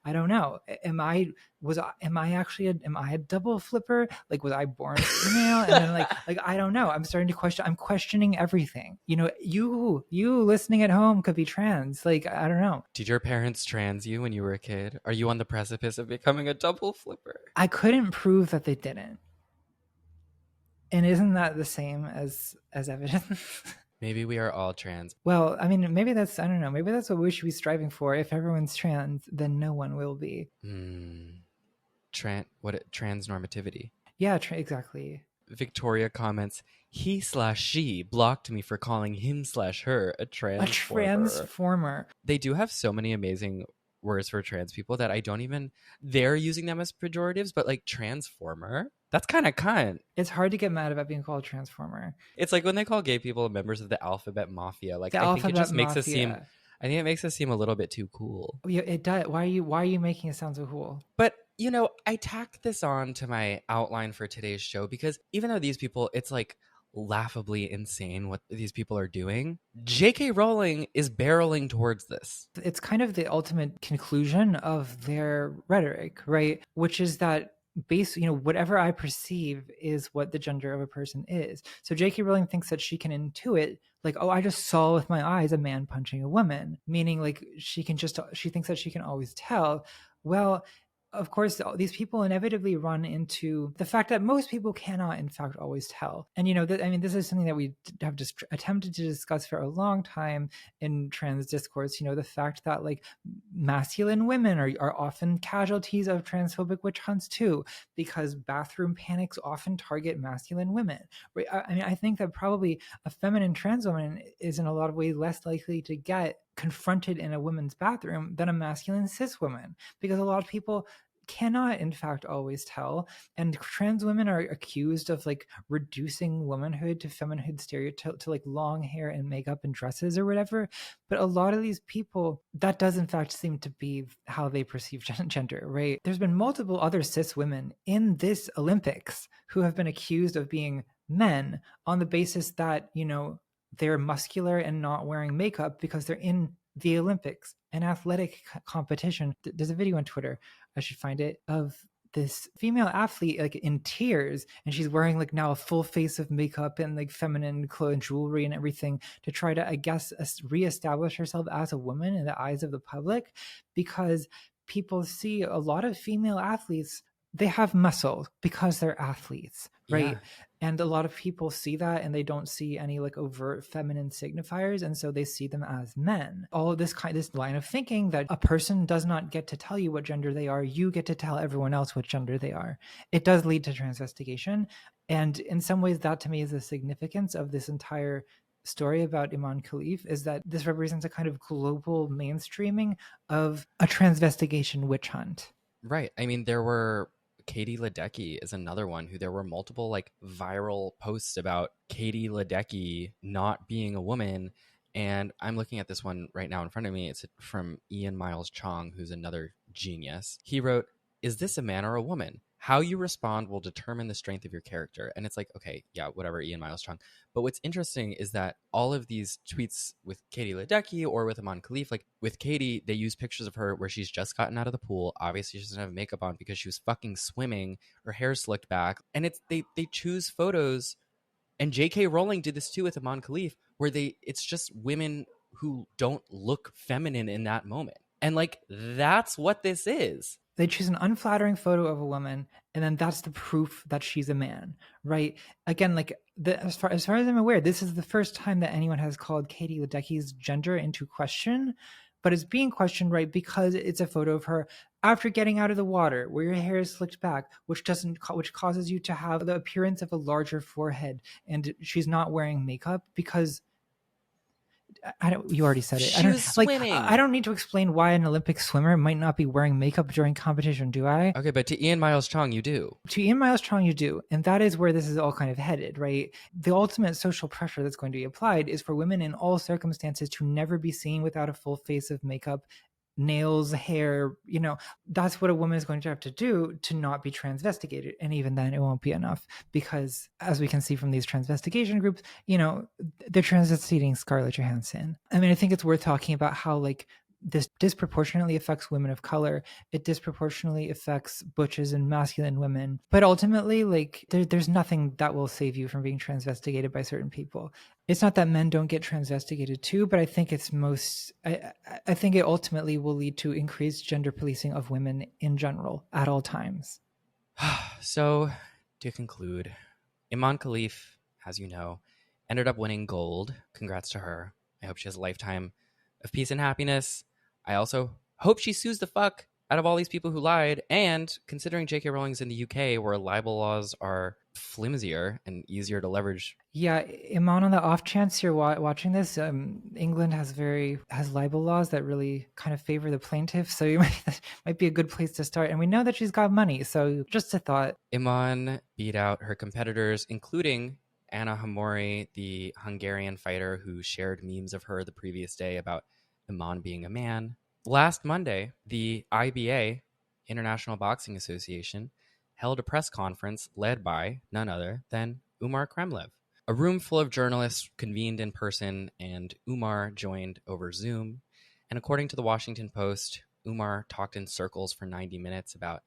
I don't know. Am I a double flipper? Like, was I born female? And then like I don't know. I'm starting to question. I'm questioning everything. You know, you listening at home could be trans. Like, I don't know. Did your parents trans you when you were a kid? Are you on the precipice of becoming a double flipper? I couldn't prove that they didn't. And isn't that the same as evidence? Maybe we are all trans. Well, I mean, maybe that's, I don't know, maybe that's what we should be striving for. If everyone's trans, then no one will be. Transnormativity. Yeah, exactly. Victoria comments, he/she blocked me for calling him/her a transformer. A transformer. They do have so many amazing words for trans people that I don't even, they're using them as pejoratives, but like transformer, that's kind of cunt. It's hard to get mad about being called transformer. It's like when they call gay people members of the alphabet mafia. Like, I think it just makes us seem, I think it makes us seem a little bit too cool. Yeah, it does. Why are you making it sound so cool? But you know, I tacked this on to my outline for today's show because even though these people, it's like laughably insane what these people are doing, JK Rowling is barreling towards this. It's kind of the ultimate conclusion of their rhetoric, right? Which is that whatever I perceive is what the gender of a person is. So JK Rowling thinks that she can intuit, like, oh, I just saw with my eyes a man punching a woman, meaning like she thinks that she can always tell. Well, of course, these people inevitably run into the fact that most people cannot, in fact, always tell. And, I mean, this is something that we have just attempted to discuss for a long time in trans discourse, the fact that like masculine women are often casualties of transphobic witch hunts too, because bathroom panics often target masculine women. Right? I mean, I think that probably a feminine trans woman is in a lot of ways less likely to get confronted in a women's bathroom than a masculine cis woman, because a lot of people cannot in fact always tell, and trans women are accused of like reducing womanhood to femininehood stereotype, to like long hair and makeup and dresses or whatever. But a lot of these people, that does in fact seem to be how they perceive gender, right? There's been multiple other cis women in this Olympics who have been accused of being men on the basis that they're muscular and not wearing makeup because they're in the Olympics, an athletic competition. There's a video on Twitter, I should find it, of this female athlete like in tears, and she's wearing like now a full face of makeup and like feminine clothes and jewelry and everything to try to, I guess, reestablish herself as a woman in the eyes of the public, because people see a lot of female athletes, they have muscle because they're athletes, right? Yeah. And a lot of people see that and they don't see any like overt feminine signifiers, and so they see them as men. All of this line of thinking that a person does not get to tell you what gender they are, you get to tell everyone else what gender they are. It does lead to transvestigation, and in some ways that to me is the significance of this entire story about Imane Khelif, is that this represents a kind of global mainstreaming of a transvestigation witch hunt. Right. I mean, there were Katie Ledecky is another one who there were multiple like viral posts about Katie Ledecky not being a woman. And I'm looking at this one right now in front of me. It's from Ian Miles Chong, who's another genius. He wrote, "Is this a man or a woman? How you respond will determine the strength of your character." And it's like, okay, yeah, whatever, Ian Miles Chong. But what's interesting is that all of these tweets with Katie Ledecky or with Imane Khelif, like with Katie, they use pictures of her where she's just gotten out of the pool. Obviously, she doesn't have makeup on because she was fucking swimming. Her hair slicked back. And it's they choose photos. And JK Rowling did this too with Imane Khelif, where it's just women who don't look feminine in that moment. And like, that's what this is. They choose an unflattering photo of a woman, and then that's the proof that she's a man, right? Again, like as far as I'm aware, this is the first time that anyone has called Katie Ledecky's gender into question, but it's being questioned, right, because it's a photo of her after getting out of the water, where your hair is slicked back, which causes you to have the appearance of a larger forehead, and she's not wearing makeup because you already said it. She was swimming. I don't need to explain why an Olympic swimmer might not be wearing makeup during competition, do I? Okay, but to Ian Miles Chong, you do. To Ian Miles Chong, you do. And that is where this is all kind of headed, right? The ultimate social pressure that's going to be applied is for women in all circumstances to never be seen without a full face of makeup, nails, hair. That's what a woman is going to have to do to not be transvestigated. And even then it won't be enough, because as we can see from these transvestigation groups, they're transvestigating Scarlett Johansson. I mean, I think it's worth talking about how like this disproportionately affects women of color. It disproportionately affects butches and masculine women. But ultimately, like there's nothing that will save you from being transvestigated by certain people. It's not that men don't get transvestigated too, but I think I think it ultimately will lead to increased gender policing of women in general at all times. So, to conclude, Imane Khelif, as you know, ended up winning gold. Congrats to her. I hope she has a lifetime of peace and happiness. I also hope she sues the fuck out of all these people who lied. And considering JK Rowling's in the UK, where libel laws are flimsier and easier to leverage. Yeah, Iman, on the off chance you're watching this, England has libel laws that really kind of favor the plaintiff, so might be a good place to start. And we know that she's got money, so just a thought. Imane beat out her competitors, including Anna Hamori, the Hungarian fighter who shared memes of her the previous day about Imane being a man. Last Monday, the IBA, International Boxing Association, held a press conference led by none other than Umar Kremlev. A room full of journalists convened in person, and Umar joined over Zoom. And according to the Washington Post, Umar talked in circles for 90 minutes about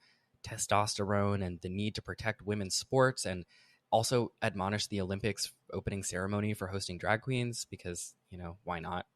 testosterone and the need to protect women's sports, and also admonished the Olympics opening ceremony for hosting drag queens because, why not?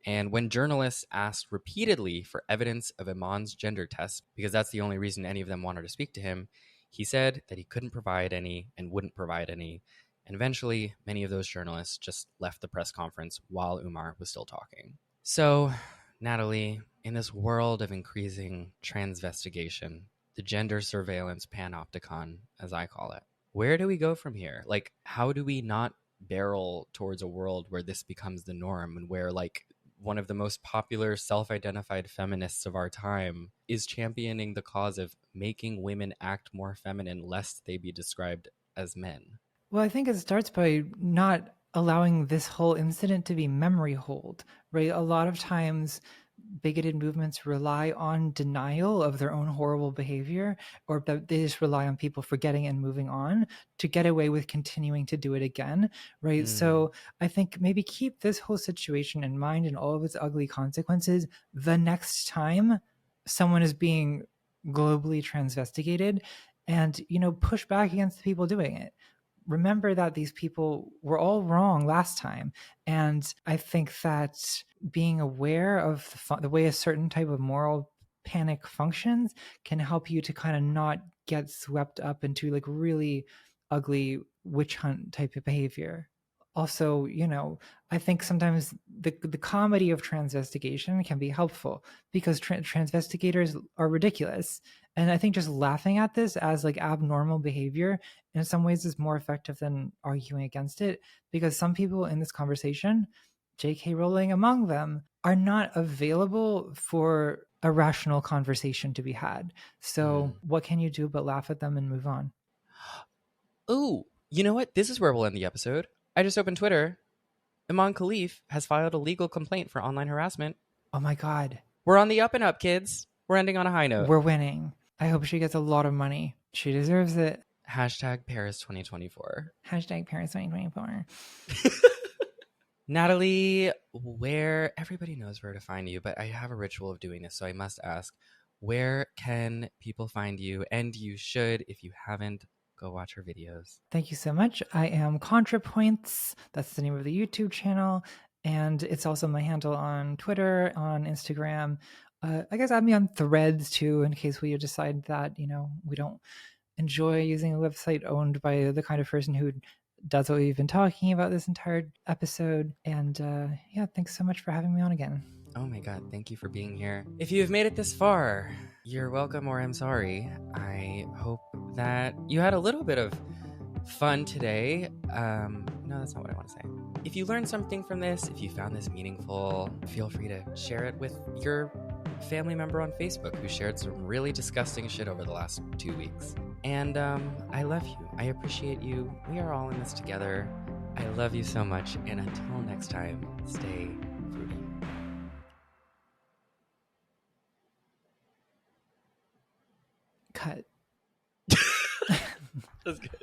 And when journalists asked repeatedly for evidence of Imane's gender test, because that's the only reason any of them wanted to speak to him, he said that he couldn't provide any and wouldn't provide any. And eventually, many of those journalists just left the press conference while Umar was still talking. So, Natalie, in this world of increasing transvestigation, the gender surveillance panopticon, as I call it, where do we go from here? Like, how do we not barrel towards a world where this becomes the norm and where, like, one of the most popular self-identified feminists of our time is championing the cause of making women act more feminine lest they be described as men? Well, I think it starts by not allowing this whole incident to be memory hold, right? A lot of times bigoted movements rely on denial of their own horrible behavior, or that they just rely on people forgetting and moving on to get away with continuing to do it again, right? So I think maybe keep this whole situation in mind and all of its ugly consequences the next time someone is being globally transvestigated, and push back against the people doing it. Remember that these people were all wrong last time. And I think that being aware of the way a certain type of moral panic functions can help you to kind of not get swept up into like really ugly witch hunt type of behavior. Also, I think sometimes the comedy of transvestigation can be helpful because transvestigators are ridiculous. And I think just laughing at this as like abnormal behavior in some ways is more effective than arguing against it, because some people in this conversation, JK Rowling among them, are not available for a rational conversation to be had. So what can you do but laugh at them and move on? Oh, you know what? This is where we'll end the episode. I just opened Twitter. Imane Khelif has filed a legal complaint for online harassment. Oh my God. We're on the up and up, kids. We're ending on a high note. We're winning. I hope she gets a lot of money. She deserves it. Hashtag Paris 2024. Hashtag Paris 2024. Natalie, where everybody knows where to find you, but I have a ritual of doing this, so I must ask, where can people find you? And you should, if you haven't, go watch her videos. Thank you so much. I am Contrapoints. That's the name of the YouTube channel. And it's also my handle on Twitter, on Instagram. I guess add me on Threads too, in case we decide that, we don't enjoy using a website owned by the kind of person who does what we've been talking about this entire episode. And yeah, thanks so much for having me on again. Oh my God, thank you for being here. If you have made it this far, you're welcome or I'm sorry. I hope that you had a little bit of fun today. No, that's not what I want to say. If you learned something from this, if you found this meaningful, feel free to share it with your family member on Facebook who shared some really disgusting shit over the last 2 weeks. And I love you. I appreciate you. We are all in this together. I love you so much. And until next time, stay fruity. Cut. That's good.